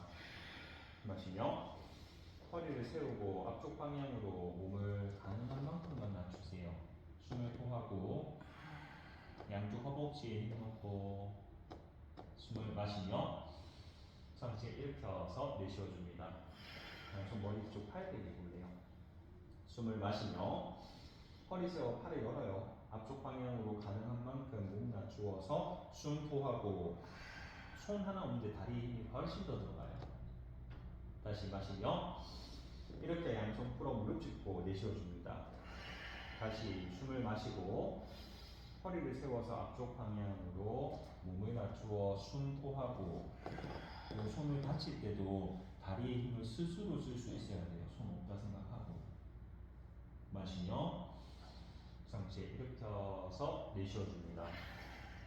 마시며 허리를 세우고 앞쪽 방향으로 몸을 가능한 만큼만 낮추세요. 숨을 토하고 양쪽 허벅지에 힘 넣고 숨을 마시며 상체 일으켜서 내쉬어줍니다. 손 머리 쪽 팔베개 볼래요. 숨을 마시며 허리 세워 팔을 열어요. 앞쪽 방향으로 가능한 만큼 몸 낮추어서 숨 토하고 손 하나 없는데 다리 힘이 훨씬 더 들어가요. 다시 마시며 이렇게 양손 풀어 무릎 짚고 내쉬어줍니다. 다시 숨을 마시고 허리를 세워서 앞쪽 방향으로 몸을 낮추어 숨 토하고 손을 다칠 때도 다리의 힘을 스스로 쓸 수 있어야 돼요. 손 없다 생각하고 마시며 상체 일으켜서 내쉬어줍니다.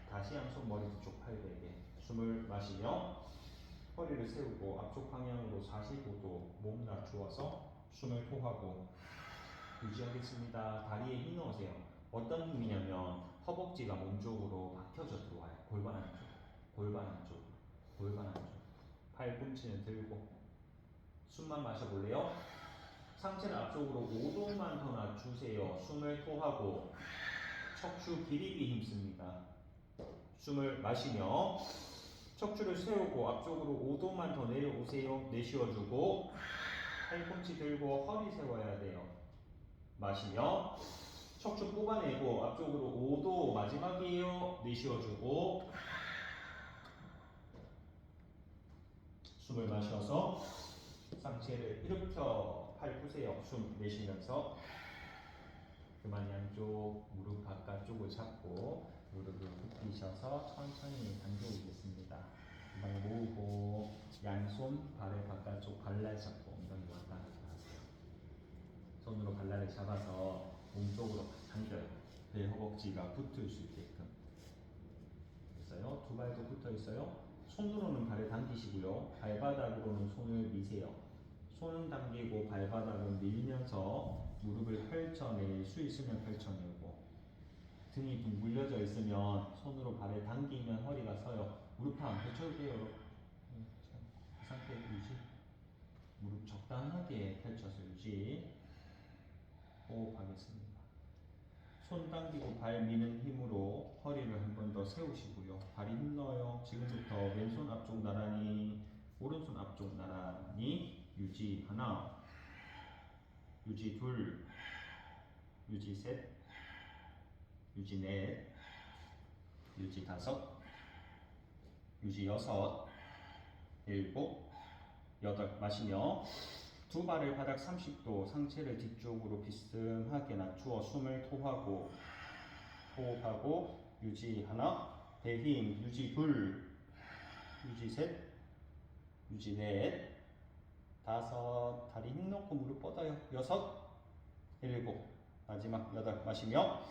다시 양손 머리 뒤쪽 팔베개 숨을 마시며 허리를 세우고 앞쪽 방향으로 45도 몸 낮추어서 숨을 토하고 유지하겠습니다. 다리에 힘 넣으세요. 어떤 힘이냐면 허벅지가 몸쪽으로 박혀져 들어와요. 골반 안쪽, 골반 안쪽, 골반 안쪽. 팔꿈치는 들고 숨만 마셔볼래요? 상체는 앞쪽으로 5도만 더 낮추세요. 숨을 토하고 척추 길이기 힘씁니다. 숨을 마시며 척추를 세우고 앞쪽으로 5도만 더 내려오세요. 내쉬어주고 팔꿈치 들고 허리 세워야 돼요. 마시며 척추 뽑아내고 앞쪽으로 5도 마지막이에요. 내쉬어주고 숨을 마셔서 상체를 일으켜 팔 푸세요. 숨 내쉬면서 그만 양쪽 무릎 바깥쪽을 잡고 무릎을 굽히셔서 천천히 당겨오겠습니다. 엉덩이 모으고 양손 발의 바깥쪽 발날 잡고 엉덩이 왔다 갔다 하세요. 손으로 발날을 잡아서 몸쪽으로 당겨요. 배 허벅지가 붙을 수 있게끔. 됐어요. 두 발도 붙어 있어요. 손으로는 발을 당기시고요. 발바닥으로는 손을 미세요. 손은 당기고 발바닥은 밀면서 무릎을 펼쳐낼 수 있으면 펼쳐내고, 등이 둥글려져 있으면 손으로 발을 당기면 허리가 서요. 무릎 다 안 펼쳐도 돼요, 여러분. 이 상태 유지. 무릎 적당하게 펼쳐서 유지. 호흡하겠습니다. 손 당기고 발 미는 힘으로 허리를 한 번 더 세우시고요. 발이 힘 넣어요. 지금부터 왼손 앞쪽 나란히, 오른손 앞쪽 나란히. 유지 하나, 유지 둘, 유지 셋, 유지 넷, 유지 다섯, 유지 여섯, 일곱, 여덟. 마시며 두 발을 바닥 30도, 상체를 뒤쪽으로 비스듬하게 낮추어 숨을 토하고 호흡하고. 유지 하나, 배 힘. 유지 둘, 유지 셋, 유지 넷, 다섯. 다리 힘 넣고 무릎 뻗어요. 여섯, 일곱, 마지막 여덟. 마시며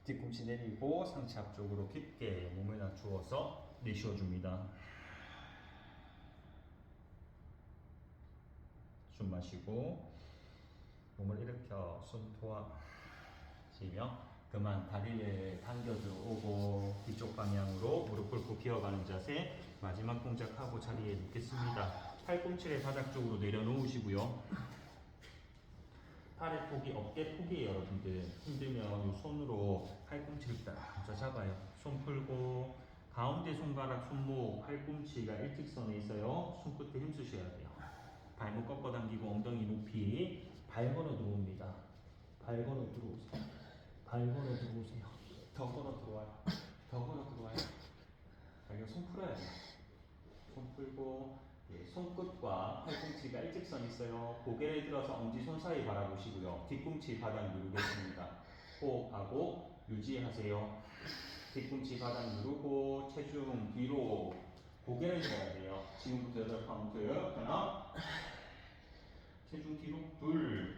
뒤꿈치 내리고 상체 앞쪽으로 깊게 몸을 낮추어서 내쉬어줍니다. 숨 마시고 몸을 일으켜 숨 토하시며 그만 다리를 당겨 들어오고 뒤쪽 방향으로 무릎 꿇고 기어가는 자세. 마지막 동작하고 자리에 눕겠습니다. 팔꿈치를 바닥 쪽으로 내려놓으시고요. 팔의 폭이 어깨 폭이에요, 여러분들. 힘들면 이 손으로 팔꿈치를 딱 잡아요. 손 풀고 가운데 손가락, 손목, 팔꿈치가 일직선에 있어요. 손끝에 힘쓰셔야 돼요. 발목 꺾어 당기고 엉덩이 높이. 발 걸어 들어옵니다. 발 걸어 들어오세요. 발 걸어 들어오세요. 더 걸어 들어와요. 더 걸어 들어와요. 자, 이거 손 풀어야 돼요. 손 풀고 손끝과 팔꿈치가 일직선 있어요. 고개를 들어서 엄지손 사이 바라보시고요. 뒤꿈치 바닥 누르겠습니다. 호흡하고 유지하세요. 뒤꿈치 바닥 누르고 체중 뒤로. 고개를 들어야 돼요. 지금부터 8카운트. 하나, 체중 뒤로. 둘,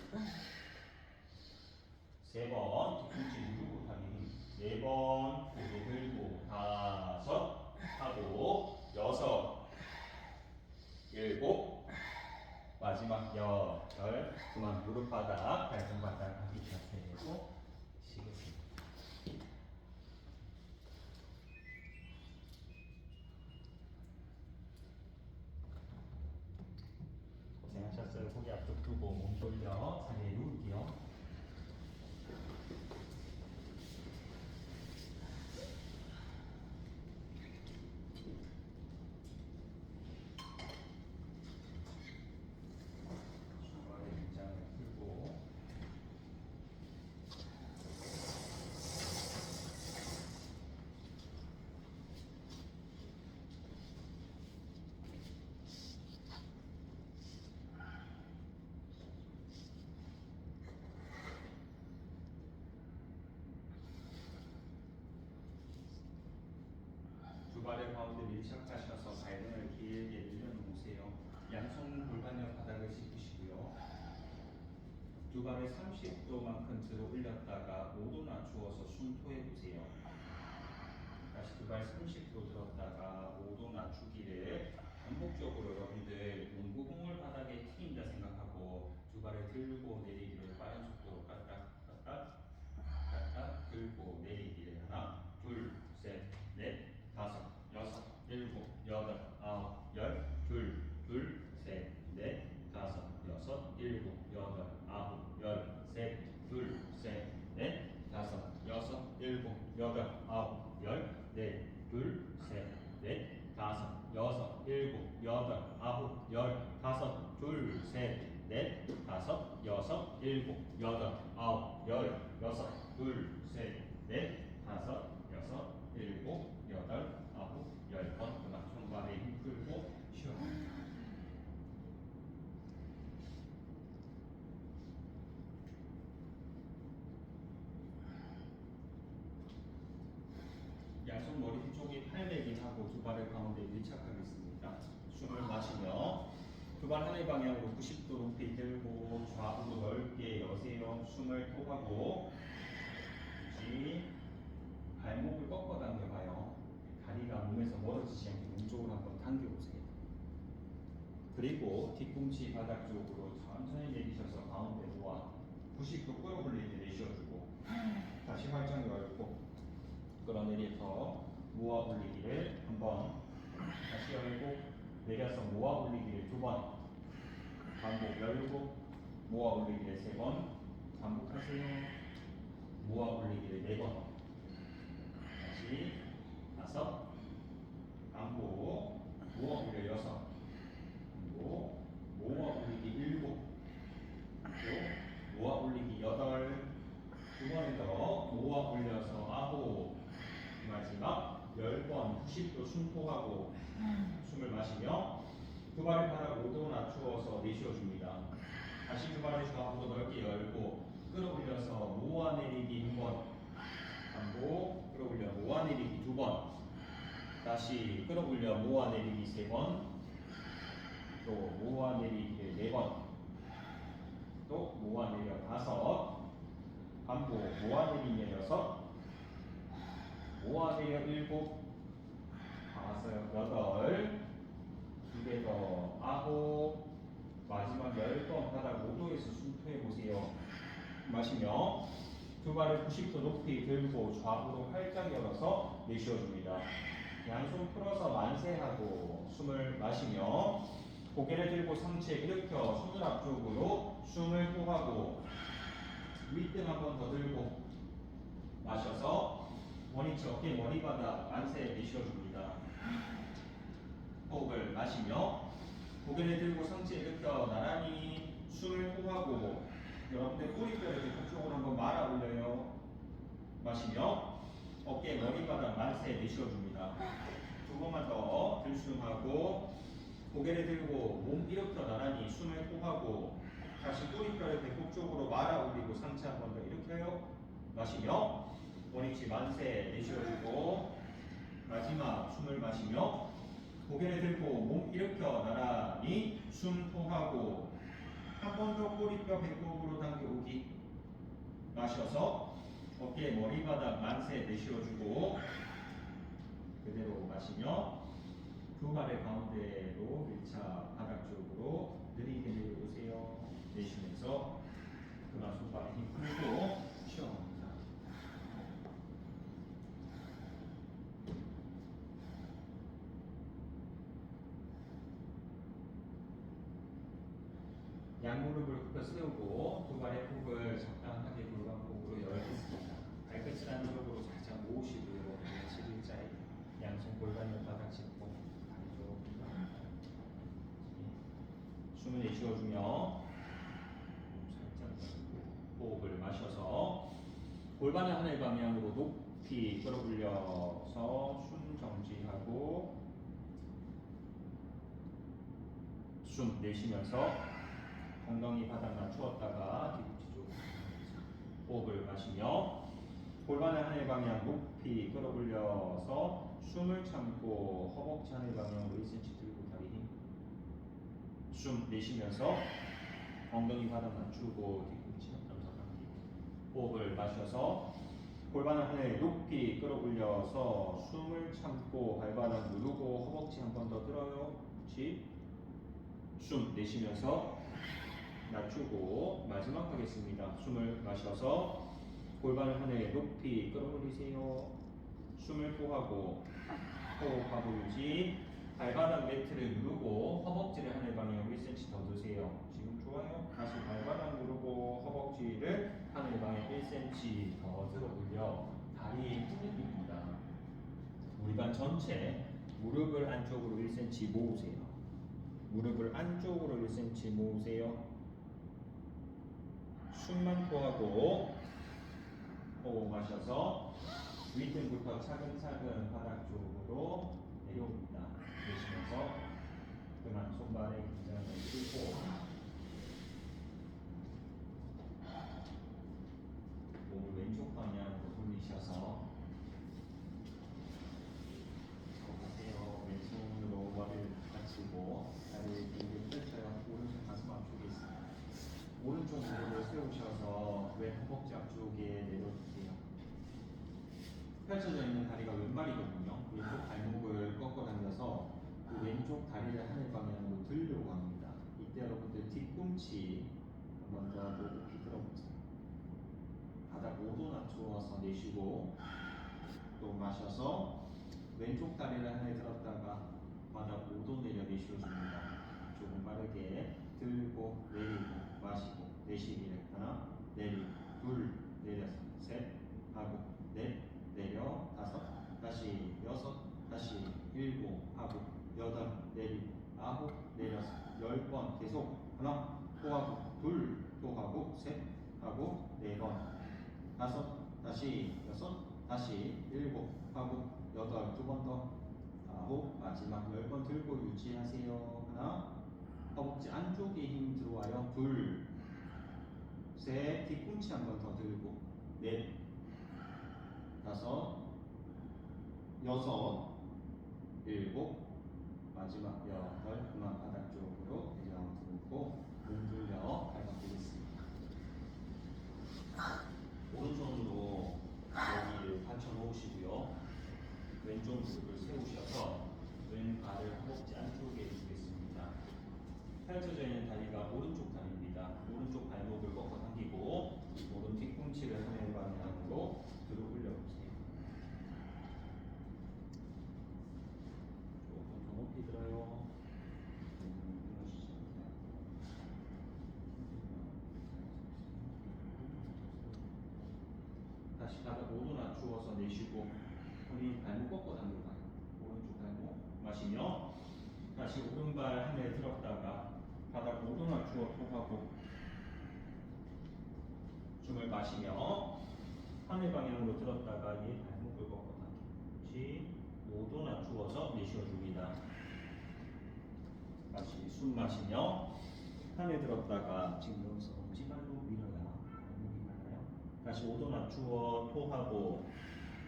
세 번. 뒤꿈치 누르고 다리 힘. 네 번. 고개 들고. 다섯 하고. 여섯, 일곱, 마지막 여덟. 그만 무릎 바닥, 발등 바닥 하기 자세로 쉬겠습니다. 고생하셨어요. 고개 앞쪽 두고 몸 돌려 자리에 누울게요. 중간에 긴장을 풀고. 두 발의 가운데 밀착하셔서 발등을 길게 늘려놓으세요. 양손 골반을 바닥을 짚으시고요. 두 발을 30도만큼 들어 올렸다가 5도 낮추어서 숨 토해보세요. 다시 두 발 30도 들었다가 5도 낮추기를 반복적으로 여러분들 농구공을 바닥에 튀긴다 생각하고 두 발을 들고 내리기를 빠른 속도로 까딱 들고 내리기를. 하나, 둘, 셋, 넷, 다섯, 여섯, 일곱, 여덟, 아홉, 열. 둘, 셋, 넷, 다섯, 여섯, 일곱, 여덟, 아홉, 열. 셋, 둘, 셋, 넷, 다섯, 여섯, 일곱, 여덟, 아홉, 열. 넷, 둘, 셋, 넷, 다섯, 여섯, 일곱, 여덟, 아홉, 열. 다섯, 둘, 셋, 넷, 다섯, 여섯, 일곱, 여덟, 아홉, 열. 여섯, 둘, 셋, 넷, 다섯, 여섯, 일곱, 여덟, 아홉, 10번. 그만 손발에 힘 풀고 쉬어. 골반 하늘 방향으로 90도 높이 들고 좌우로 넓게 여세요. 숨을 토하고 발목을 꺾어 당겨봐요. 다리가 몸에서 멀어지지 않게 왼쪽으로 한번 당겨보세요. 그리고 뒤꿈치 바닥 쪽으로 천천히 내리셔서 가운데 모아 90도 끌어올릴 때 내쉬어주고 다시 활짝 열고 끌어내려서 모아 올리기를 한번 다시 열고 내려서 모아 올리기를 2번 반복 열고 모아 올리기를 3번 반복하세요. 모아 올리기를 4번 다시 5 반복 모아 올려 6 반복 모아 올리기 7 또 모아 올리기 8 2번 더 모아 올려서 9 마지막 10번 90도 숨통하고 숨을 마시며 두 발을 바닥 5도 낮추어서 내쉬어줍니다. 다시 두 발을 좌우로 넓게 열고 끌어올려서 모아내리기 1번 반복 끌어올려 모아내리기 2번 다시 끌어올려 모아내리기 3번 또 모아내리기 4번 또 모아내려 5 반복 모아내리기 6 모아내려 7 8 2개 더 9 마지막 10번 바닥 5도에서 숨통해보세요. 마시며 두 발을 90도 높이 들고 좌우로 활짝 열어서 내쉬어줍니다. 양손 풀어서 만세하고 숨을 마시며 고개를 들고 상체 일으켜 손을 앞쪽으로 숨을 토하고 윗등 한 번 더 들고 마셔서 원위치 어깨 머리바닥 만세 내쉬어줍니다. 호흡을 마시며 고개를 들고 상체 일으켜 나란히 숨을 토하고 여러분들 꼬리뼈 이렇게 그쪽으로 한번 말아 올려요. 마시며 어깨 머리바닥 만세 내쉬어줍니다. 2번만 더 들숨하고 고개를 들고 몸 일으켜 나란히 숨을 토하고 다시 꼬리뼈를 배꼽 쪽으로 말아 올리고 상체 한 번 더 일으켜요. 마시며 원위치 만세 내쉬어주고 마지막 숨을 마시며 고개를 들고 몸 일으켜 나란히 숨 토하고 한 번 더 꼬리뼈 배꼽으로 당겨오기 마셔서 어깨 머리바닥 만세 내쉬어주고 그대로 마시며 두 발의 가운데로 밀착 바닥 쪽으로 느리게 내려오세요. 내쉬면서 그만 손발에 힘 풀고 쉬어갑니다. 양무릎을 굽혀 세우고 두 발의 폭을 적당하게 골반폭으로 열겠습니다. 발끝을 안쪽으로 살짝 모으시고요. 11자에 양손 골반을 바닥 짚고 안쪽 숨을 내쉬어주며 살짝 호흡을 마셔서 골반을 하늘 방향으로 높이 끌어올려서 숨 정지하고 숨 내쉬면서 엉덩이 바닥 낮추었다가 뒤꿈치 쪽으로 호흡을 마시며 골반을 하늘 방향 높이 끌어올려서 숨을 참고 허벅지 하늘 방향으로 1cm 들고 다리 힘. 숨 내쉬면서 엉덩이 바닥 낮추고 뒤꿈치 앞담석 감기. 호흡을 마셔서 골반을 하늘 높이 끌어올려서 숨을 참고 발바닥 누르고 허벅지 한 번 더 들어요. 그렇지. 숨 내쉬면서 낮추고 마지막 하겠습니다. 숨을 마셔서 골반을 하늘 높이 끌어올리세요. 숨을 토하고 호흡하고 유지. 발바닥 매트를 누르고 허벅지를 하늘 방향으로 1cm 더 드세요. 지금 좋아요. 다시 발바닥 누르고 허벅지를 하늘 방향 1cm 더 들어 올려 다리에 힘을 줍니다. 우리 반 전체 무릎을 안쪽으로 1cm 모으세요. 무릎을 안쪽으로 1cm 모으세요. 숨만 토하고 호흡 마셔서 윗등부터 차근차근 바닥 쪽으로 내려옵니다. 내쉬면서 그만 손발에 긴장을 풀고 몸을 왼쪽 방향으로 돌리셔서 보세요. 왼손으로 머리를 받치고 다리를 길게 펼쳐요. 다리를 허벅지 앞쪽에 내려주세요. 펼쳐져 있는 다리가 왼발이거든요. 왼쪽 발목을 꺾어 당겨서 그 왼쪽 다리를 하늘 방향으로 들려고 합니다. 이때 여러분들 뒤꿈치 한 번 더 높이 들어보세요. 바닥 5도 낮추어서 내쉬고 또 마셔서 왼쪽 다리를 하늘 들었다가 바닥 5도 내려 내쉬어줍니다. 조금 빠르게 들고 내리고 마시고 내쉬기를 하나 내리고 둘 내려서 셋 하고 넷 내려 다섯 다시 여섯 다시 일곱 하고 여덟 내리고 아홉 내려서 10번 계속 하나 또 하고 둘 또 하고 셋 하고 4번 다섯 다시 여섯 다시 일곱 하고 여덟 2번 더 아홉 마지막 10번 들고 유지하세요. 하나 허벅지 안쪽에 힘 들어와요. 둘 셋 뒤꿈치 한 번 더 들고 넷 다섯 여섯 일곱 마지막 여덟 그만 바닥 쪽으로 내려 들고 몸 돌려 밟아보겠습니다. 오른손으로 여기를 받쳐 놓으시고요. 왼쪽 무릎을 세우셔서 왼발을 허벅지 안쪽에 두겠습니다. 펼쳐져 있는 다리가 오른쪽 다리입니다. 오른쪽 발목을 꺾어 당기고 오른 뒤꿈치를 하늘 방향으로 들어 올려보세요. 조금 더 높이 들어요. 다시 바닥 5도 낮추어서 내쉬고 우리 발목 꺾어 당겨봐요. 오른쪽 발목 마시며 다시 오른발 하늘 들었다가 바닥 5도 낮추어 토하고 숨을 마시며 하늘 방향으로 들었다가 얘 발목을 꺾어 당기고 5도 낮추어서 내쉬어줍니다. 다시 숨 마시며 하늘 들었다가 지금 여기서 엄지발로 밀어야 발목이 말아요. 다시 5도 낮추어 토하고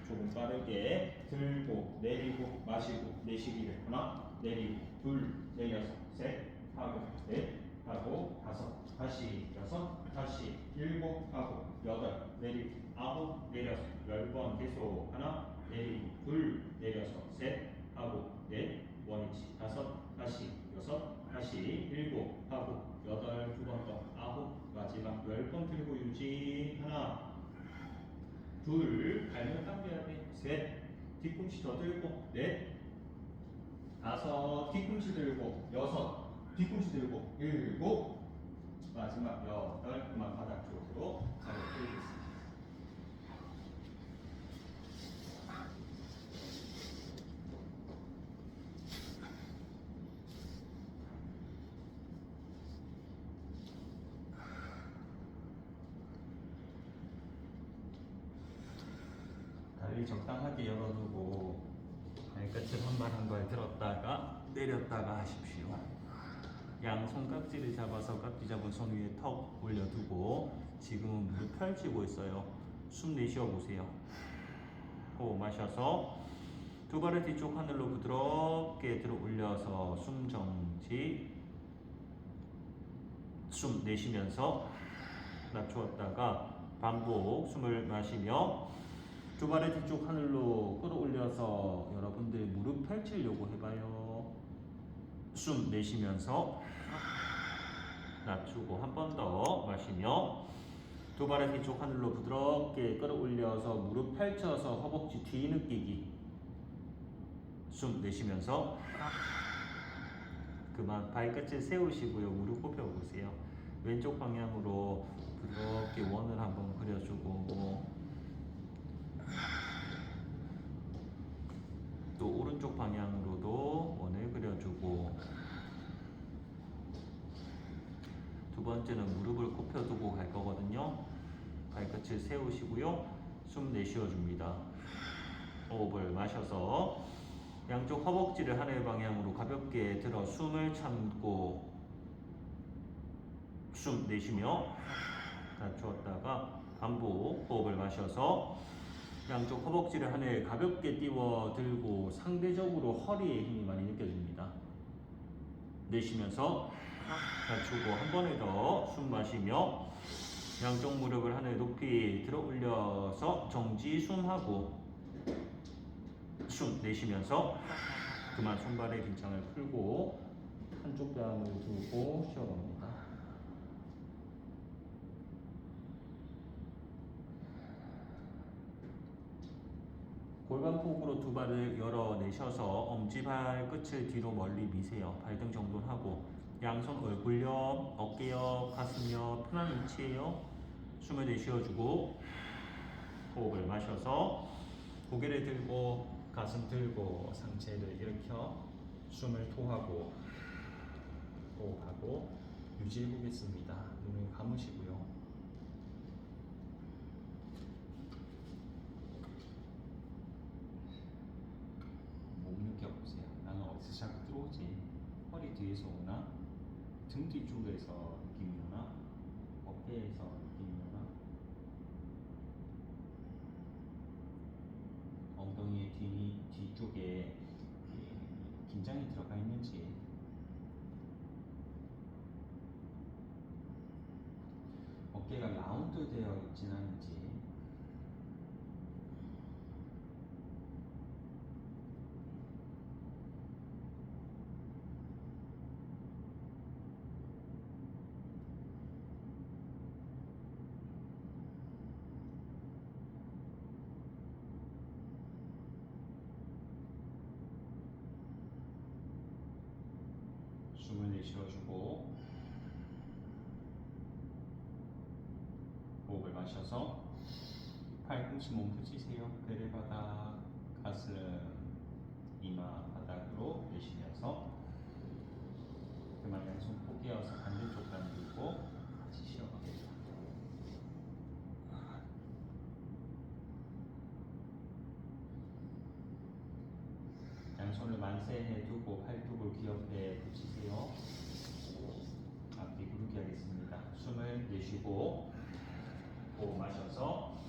조금 빠르게 들고 내리고 마시고 내쉬기를 하나 내리고 둘 내려서 셋 하고 넷 하고 다섯 다시 여섯 다시 일곱 하고 여덟 내리고 아홉 내려서 10번 계속 하나 내리고 둘 내려서 셋 하고 넷 원위치 다섯 다시 여섯 다시 일곱 하고 여덟 2번 더 아홉 마지막 10번 들고 유지 하나 둘 발목 당겨야 돼 셋 뒤꿈치 더 들고 넷 다섯 뒤꿈치 들고 여섯 뒤꿈치 들고 일곱 마지막 여덟 그만 바닥 쪽으로 자리 풀겠습니다. 다리 적당하게 열어두고 발끝을 한 발 한 발 들었다가 내렸다가 하십시오. 양 손깍지를 잡아서 깍지 잡은 손 위에 턱 올려두고 지금은 무릎 펼치고 있어요. 숨 내쉬어 보세요. 호흡 마셔서 두 발을 뒤쪽 하늘로 부드럽게 들어 올려서 숨 정지. 숨 내쉬면서 낮추었다가 반복 숨을 마시며 두 발을 뒤쪽 하늘로 끌어올려서 여러분들 무릎 펼치려고 해봐요. 숨 내쉬면서 낮추고 한 번 더 마시며 두 발을 뒤쪽 하늘로 부드럽게 끌어올려서 무릎 펼쳐서 허벅지 뒤 느끼기. 숨 내쉬면서 그만 발끝을 세우시고요. 무릎 굽혀보세요. 왼쪽 방향으로 부드럽게 원을 한번 그려주고 또 오른쪽 방향으로도 원을 그려주고 두 번째는 무릎을 굽혀두고 갈 거거든요. 발끝을 세우시고요. 숨 내쉬어 줍니다. 호흡을 마셔서 양쪽 허벅지를 하늘 방향으로 가볍게 들어 숨을 참고 숨 내쉬며 낮추었다가 반복 호흡을 마셔서 양쪽 허벅지를 하늘 가볍게 띄워 들고 상대적으로 허리에 힘이 많이 느껴집니다. 내쉬면서 낮추고 한 번에 더 숨 마시며 양쪽 무릎을 하늘 높이 들어 올려서 정지 숨하고 숨 내쉬면서 그만 손발의 긴장을 풀고 한쪽 뺨을 두고 쉬어갑니다. 골반폭으로 두 발을 열어내셔서 엄지발 끝을 뒤로 멀리 미세요. 발등 정돈하고 양손 얼굴 옆, 어깨 옆, 가슴 옆 편한 위치에요. 숨을 내쉬어주고 호흡을 마셔서 고개를 들고 가슴 들고 상체를 일으켜 숨을 토하고 호흡하고 유지해 보겠습니다. 눈을 감으시고요. 몸 느껴보세요. 나는 어디서 자꾸 들어오지? 허리 뒤에서 오나? 등 뒤쪽에서 느낌이 오나? 어깨에서 느낌이 오나? 엉덩이의 뒤쪽에 긴장이 들어가 있는지, 어깨가 라운드 되어 있진 않은지, 숨을 내쉬어주고 호흡을 마셔서 팔꿈치 몸 붙이세요. 배려바닥, 가슴, 이마 바닥으로 내쉬면서 그만 양손 포개어서 반대쪽 발 들고 같이 쉬어갑니다. 양손을 만세해 두고 팔뚝을 귀 옆에 붙이세요. 앞뒤 구르기 하겠습니다. 숨을 내쉬고 호흡 마셔서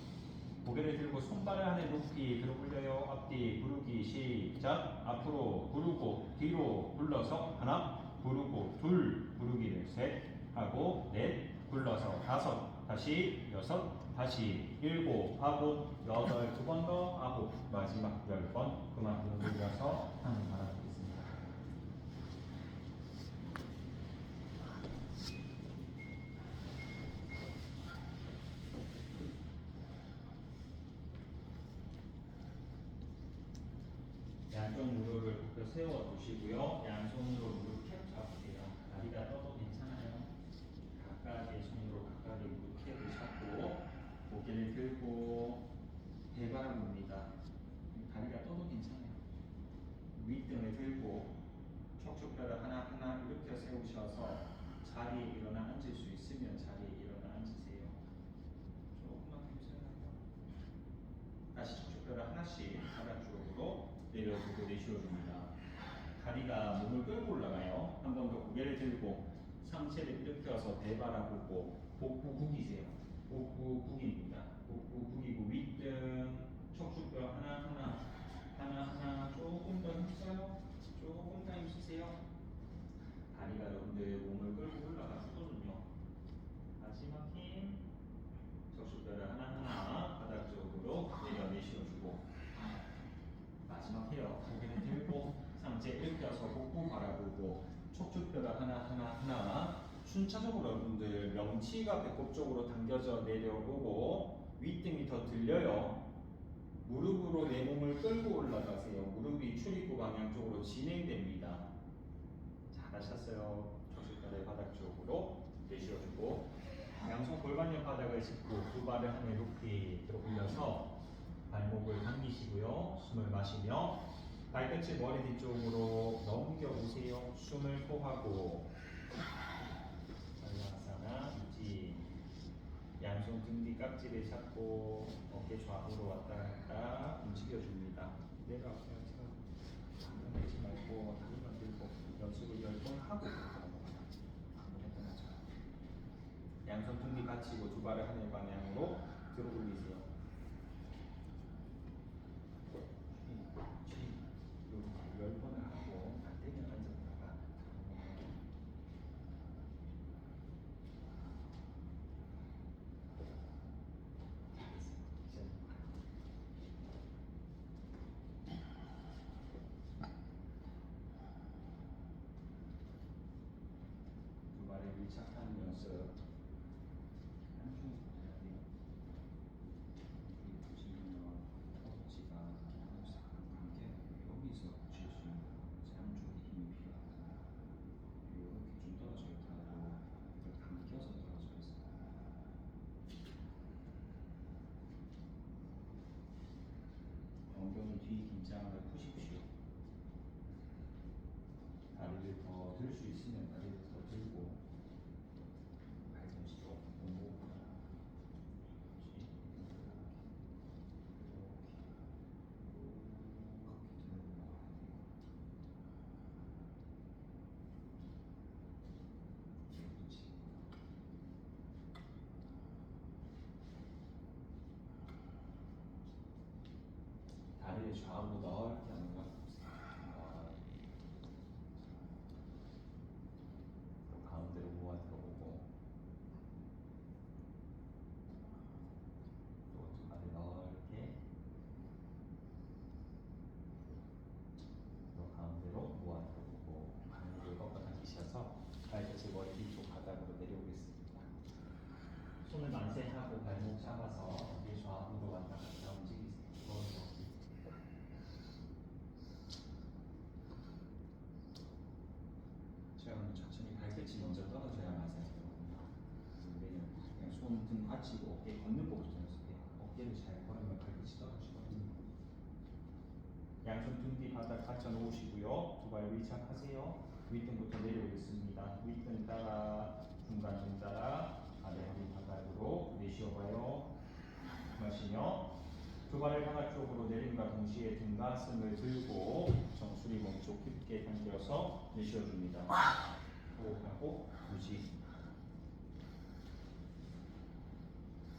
고개를 들고 손발을 하늘 높이 들어 올려요. 앞뒤 구르기 시작. 앞으로 구르고 뒤로 굴러서 하나 구르고 둘 구르기를 셋 하고 넷 굴러서 다섯 다시 여섯 다시 일곱 하고 여덟 두 번 더 아홉 마지막 10번 그만 등 돌려서 하늘 바라보겠습니다. 양쪽 무릎을 굽혀 세워 두시고요. 양손으로 무릎 캡 잡으세요. 다리가 떠도 괜찮아요. 각각의 손으로 각각의 무릎 캡을 잡고 고개를 들고 대바라봅니다. 다리가 떠도 괜찮아요. 윗등을 들고 척추뼈를 하나하나 일으켜 세우셔서 자리에 일어나 앉을 수 있으면 자리에 일어나 앉으세요. 조금만 괜찮아요. 다시 척추뼈를 하나씩 바닥 쪽으로 내려두고 내쉬어줍니다. 다리가 몸을 끌고 올라가요. 한 번 더 고개를 들고 상체를 일으켜서 대바라보고 복부 구기세요. 복부 구깁니다. 복부 구기고 윗등 척추뼈 하나하나 조금 더 힘써요. 조금 더 힘쓰세요. 다리가 여러분들 몸을 끌고 올라가거든요. 마지막 힘 척추뼈를 하나하나 바닥 쪽으로 내려 내쉬어주고 마지막 해요. 고개를 들고 상체 일으켜서 복부 바라보고 척추뼈를 하나 순차적으로 여러분들 명치가 배꼽 쪽으로 당겨져 내려오고 윗등이 더 들려요. 무릎으로 내 몸을 끌고 올라가세요. 무릎이 출입구 방향 쪽으로 진행됩니다. 잘하셨어요. 척추뼈를 바닥 쪽으로 내쉬어주고 양손 골반 옆 바닥을 짚고 두 발을 하늘 높이 들어 올려서 발목을 당기시고요. 숨을 마시며 발끝을 머리 뒤쪽으로 넘겨보세요. 숨을 토하고 살라사나 유지. 양손 등 뒤 깍지를 잡고 어깨 좌우로 왔다 갔다 움직여줍니다. 내려가세요. 내지 말고 다리만 들고 연습을 10번 하고 양손 등 뒤 받치고 두 발을 하늘 방향으로 들어 올리세요. 열 번을 하고 안 되면 앉았다가 밀착하는 연습 한중부터 해야 돼요. 여기 보시면 허벅지가 항상 감겨 여기서 줄 수 있는 한쪽에 힘이 필요하다. 이렇게 좀 떨어져 있다고 감겨서 떨어져 있어요. 엉덩이 뒤 긴장을 푸십시오. 다리를 더 들 수 있으면 다리를 더 들고 발꿈치 조금 더 모으고 다리를 좌우로 넓게 한번 가보세요. 또 가운데로 모아 들어오고 또 두 다리 넓게 또 가운데로 모아 들어오고 무릎을 꺾어당기셔서 발끝을 머리 뒤쪽 바닥으로 내려오겠습니다. 손을 만세하고 발목 잡아서 어깨 좌우로 왔다 갔다 움직이세요. 제가 천천히 발끝이 먼저 떨어져야 마사지거든요. 우리는 그냥 손 등 받치고 어깨 걷는 것부터 연습해요. 어깨를 잘 걸으면 발끝이 떨어지거든요. 양손 등 뒤 바닥 받쳐 놓으시고요. 두 발 밀착하세요. 윗등부터 내려오겠습니다. 윗등 따라 중간 등 따라 아래 허리 바닥으로 내쉬어봐요. 마시며 두 발을 바깥쪽으로 내림과 동시에 등 가슴을 들고 정수리 몸쪽 깊게 당겨서 내쉬어줍니다. 호흡하고 유지.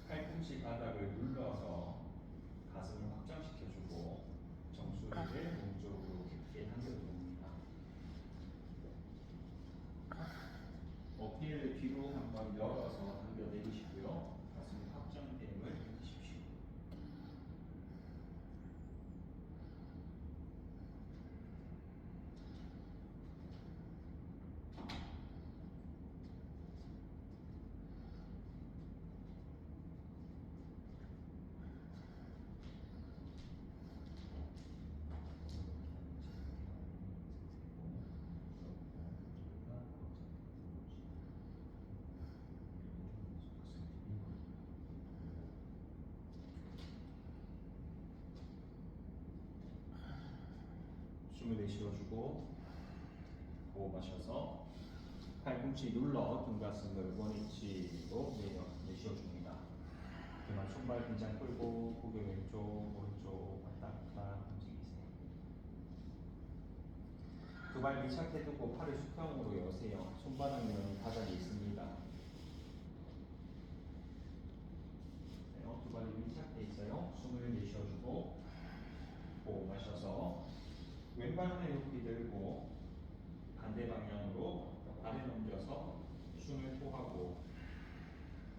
팔꿈치 바닥을 눌러서 가슴을 확장시켜주고 정수리를 몸쪽으로 깊게 당겨줍니다. 어깨를 뒤로 한번 열어서 당겨 내리시고요. 가슴이 확장됨을 느끼십시오. 숨을 내쉬어주고 호흡 마셔서 팔꿈치 눌러 등 가슴을 원위치로 내쉬어줍니다. 그만 손발 긴장 풀고 고개 왼쪽 오른쪽 왔다 갔다 움직이세요. 두 발 밀착해 두고 팔을 수평으로 여세요. 손바닥면이 바닥에 있습니다. 두 발이 밀착돼 있어요. 숨을 내쉬어주고 호흡 마셔서 왼발을 높이 들고 반대 방향으로 발을 넘겨서 숨을 토하고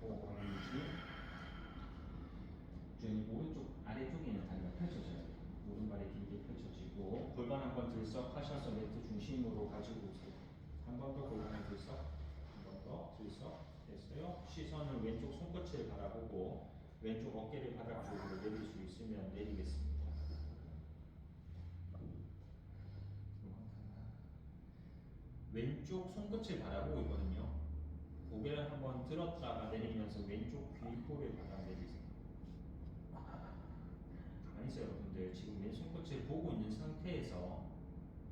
호흡하는 유지. 저희 오른쪽 아래쪽에 있는 다리가 펼쳐져야 돼요. 오른발이 길게 펼쳐지고 골반 한번 들썩하셔서 매트 중심으로 가지고 오세요. 한 번 더 골반을 들썩, 한 번 더 들썩. 됐어요. 시선을 왼쪽 손끝을 바라보고 왼쪽 어깨를 바닥 쪽으로 내릴 수 있으면 내리겠습니다. 왼쪽 손끝을 바라보고 있거든요. 고개를 한번 들었다가 내리면서 왼쪽 귀포를 바라 내리세요. 가만히 있어요, 여러분들. 지금 왼손 끝을 보고 있는 상태에서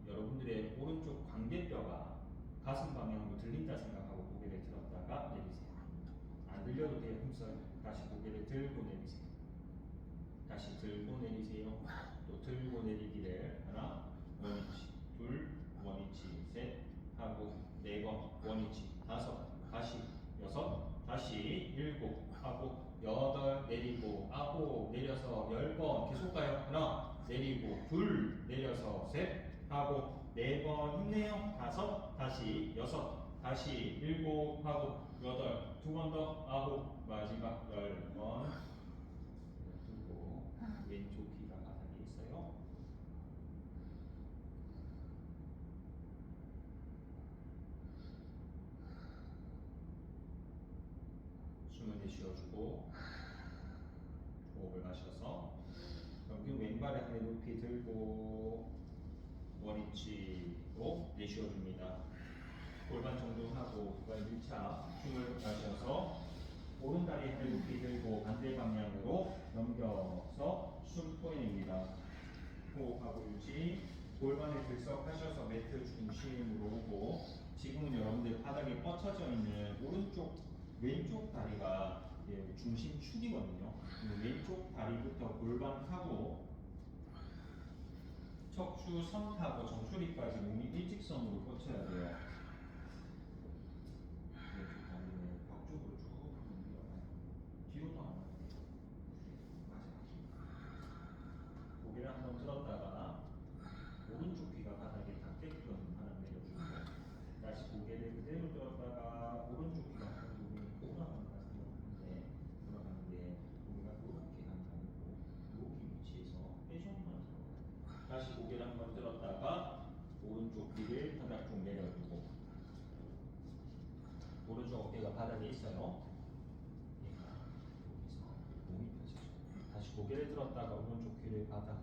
여러분들의 오른쪽 광대뼈가 가슴 방향으로 들린다 생각하고 고개를 들었다가 내리세요. 안 들려도 돼요. 힘써 다시 고개를 들고 내리세요. 다시 들고 내리세요. 또 들고 내리기를 하나, 원위치, 둘, 원위치, 셋 하고 네 번 원위치, 다섯, 다시 여섯, 다시 일곱 하고 여덟 내리고 아홉 내려서 10번 계속 가요. 하나 내리고 둘 내려서 셋 하고 네 번 힘내요. 다섯 다시 여섯 다시 일곱 하고 여덟 두 번 더 아홉 마지막 10번 들고 왼쪽 귀가 바닥에 있어요. 내쉬어주고 호흡을 마셔서 평균 왼발의 하늘 높이 들고 원위치로 내쉬어줍니다. 골반 정돈하고 골반 밀착 숨을 마셔서 오른다리 하늘 높이 들고 반대 방향으로 넘겨서 숨 토해냅니다. 호흡하고 유지. 골반을 들썩하셔서 매트 중심으로 오고 지금은 여러분들 바닥에 뻗쳐져 있는 왼쪽 다리가 중심축이거든요. 왼쪽 다리부터 골반하고 척추 선하고 정수리까지 몸이 일직선으로 뻗쳐야 돼요. 왼쪽 다리는 벽쪽으로 쭉 밀어봐요. 뒤로도 안 와요. 마지막. 고개를 한번 들었다가 오른쪽 귀가 바닥에 닿게끔 하나 내려주고 다시 고개를 그대로 들었다가 오른쪽 귀가 바닥에 돌아가는데 고개가 이렇게 가는 게 아니고 이렇게 위치에서 회전만 들어가요. 다시 고개를 한번 들었다가 오른쪽 귀를 바닥 쪽 내려두고 오른쪽 어깨가 바닥에 있어요. 얘가 여기서 몸이 펴지죠. 다시 고개를 들었다가 오른쪽 귀를 바닥.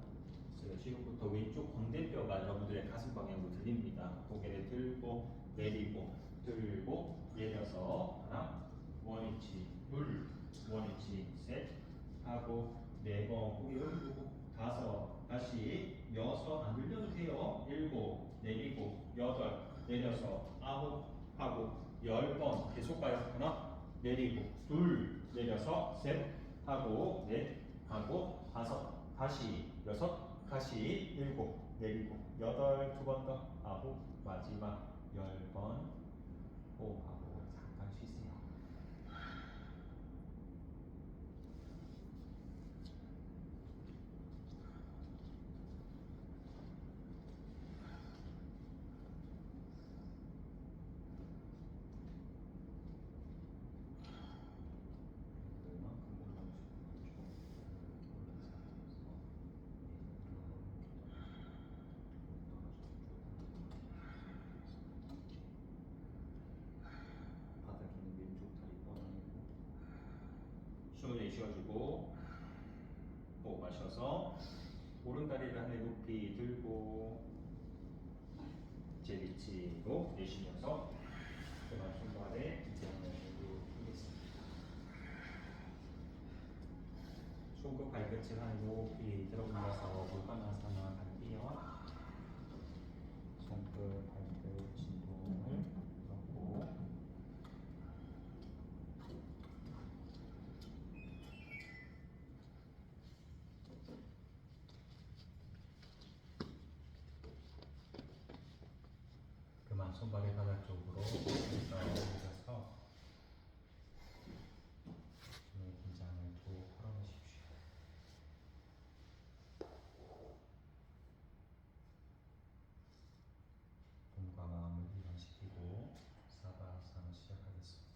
지금부터 왼쪽 광대뼈가 여러분들의 가슴 방향으로 들립니다. 고개를 들고 내리고 들고 내려서 하나 원위치 둘 원위치 셋 하고 네 번 고개 올리고 다섯 다시 여섯 안 들려도 돼요. 일곱 내리고 여덟 내려서 아홉 하고 10번 계속 가요. 하나 내리고 둘 내려서 셋 하고 넷 하고 다섯 다시 여섯 다시 일곱 내리고 여덟 두 번 더 아홉 마지막 10번 호흡하고 잠깐 쉬세요. 숨을 내쉬어주고 호흡 마셔서 오른다리를 하늘 높이 들고 제 위치로 내쉬면서 그만 손발에 기장을 하겠습니다. 손끝 발끝을 하늘 높이 들어올려서 물관하사나 갈게요. 손끝 발끝 진동을 넣고 그만 손발의 바닥 쪽으로 올려서 손의 긴장을 툭 풀어내십시오. 몸과 마음을 이완시키고 사바아사나 시작하겠습니다.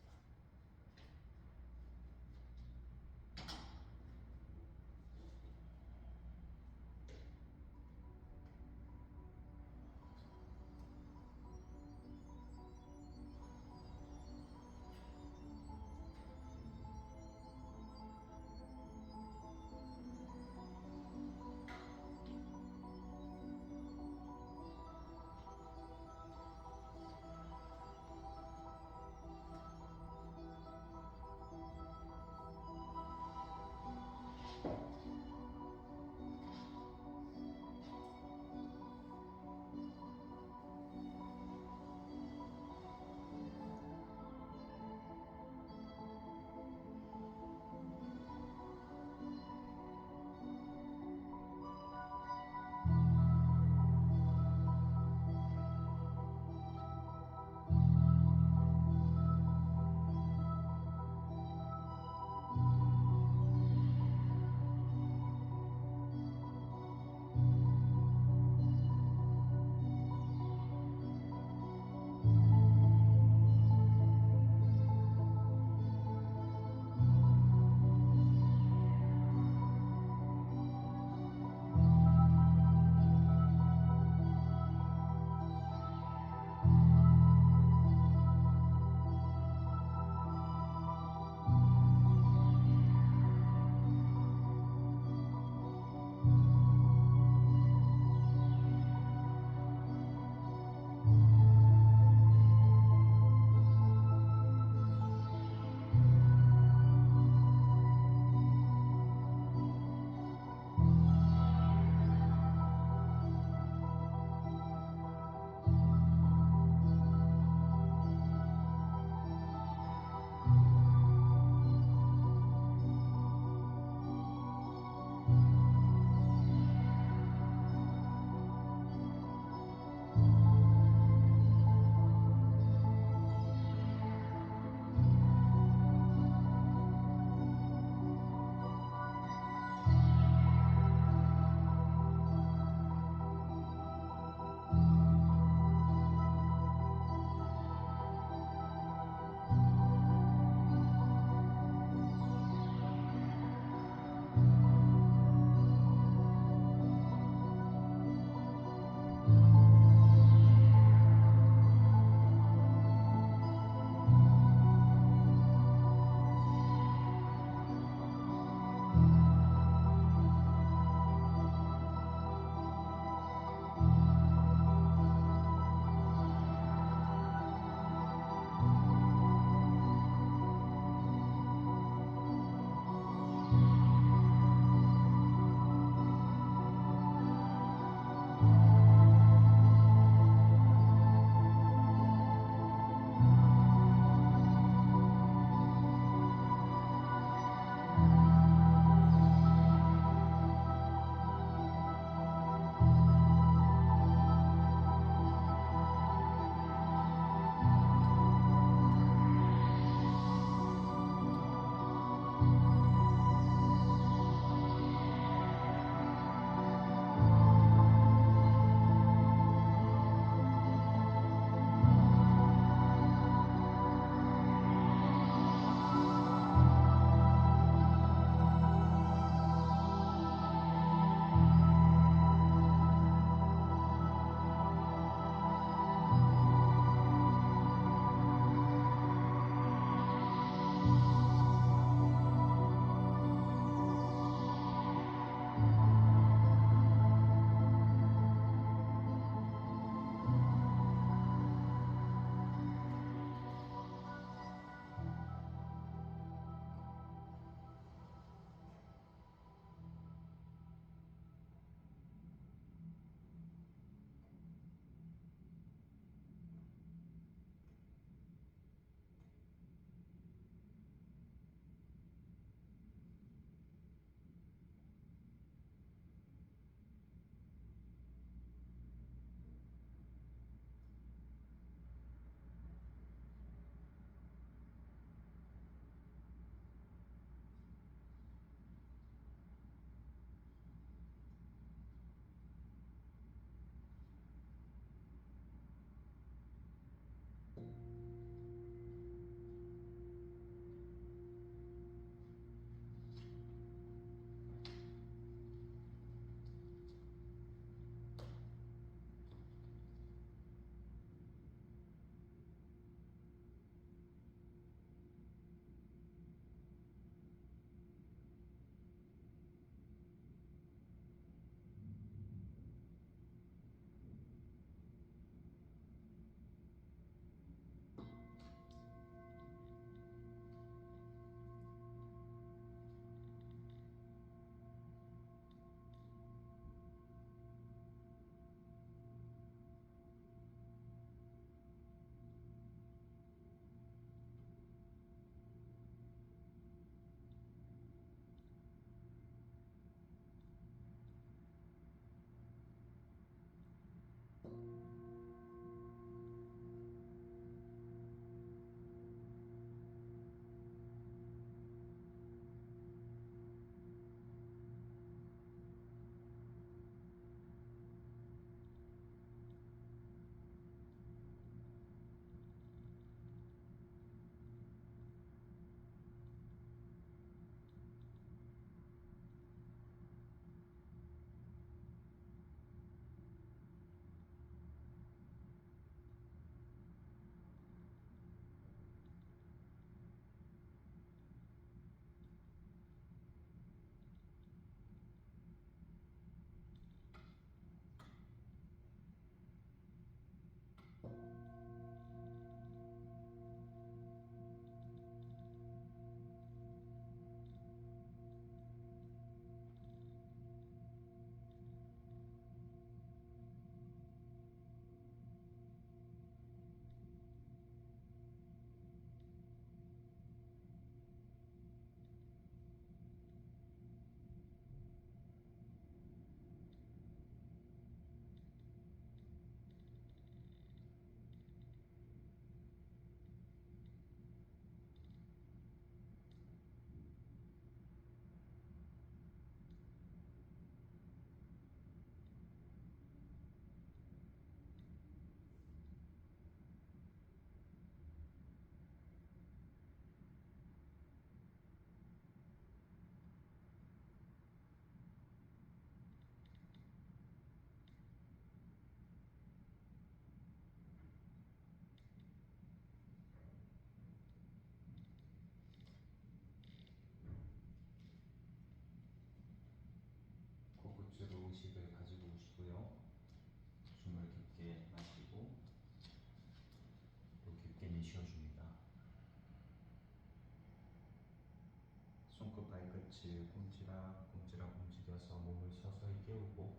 손끝 발끝을 꼼지락 움직여서 몸을 서서히 깨우고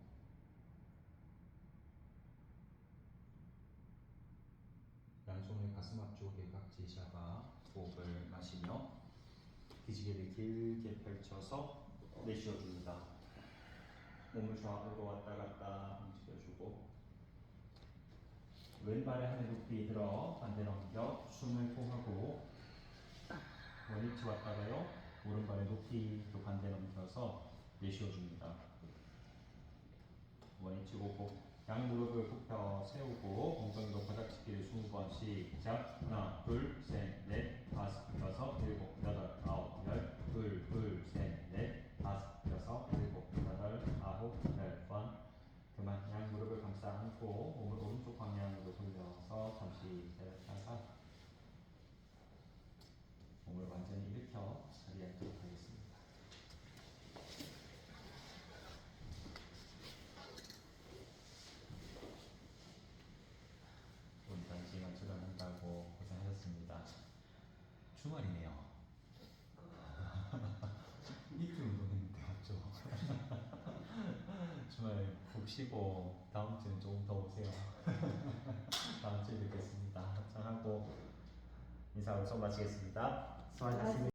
양손을 가슴 앞쪽에 각지 잡아 호흡을 마시며 기지개를 길게 펼쳐서 내쉬어줍니다. 몸을 좌우로 왔다 갔다 움직여주고 왼발에 하늘 높이 들어 반대 넘겨 숨을 호하고 원위치 왔다가요 오른발에 높이 또 반대 넘겨서 내쉬어줍니다. 원위치 오고 양 무릎을 굽혀 세우고 엉덩이로 바닥짓기를 20번 시작. 하나 둘셋넷 다섯 여섯 일곱 여덟 아홉 열 둘셋넷 다섯 여섯 일곱 여덟 아홉 열 번. 그만 양 무릎을 감싸 안고 몸을 오른쪽 방향으로 돌려서 잠시 내렸다가 몸을 완전히 일으켜 자리에 앉도록 하겠습니다. 오늘 단시간 출연한다고 고생하셨습니다. 주말이네요. 이틀 운동했는데 맞죠? 주말 푹 쉬고 다음 주는 조금 더 오세요. 다음 주에 뵙겠습니다. 합창하고 인사하고 수업 마치겠습니다. 수고하셨습니다.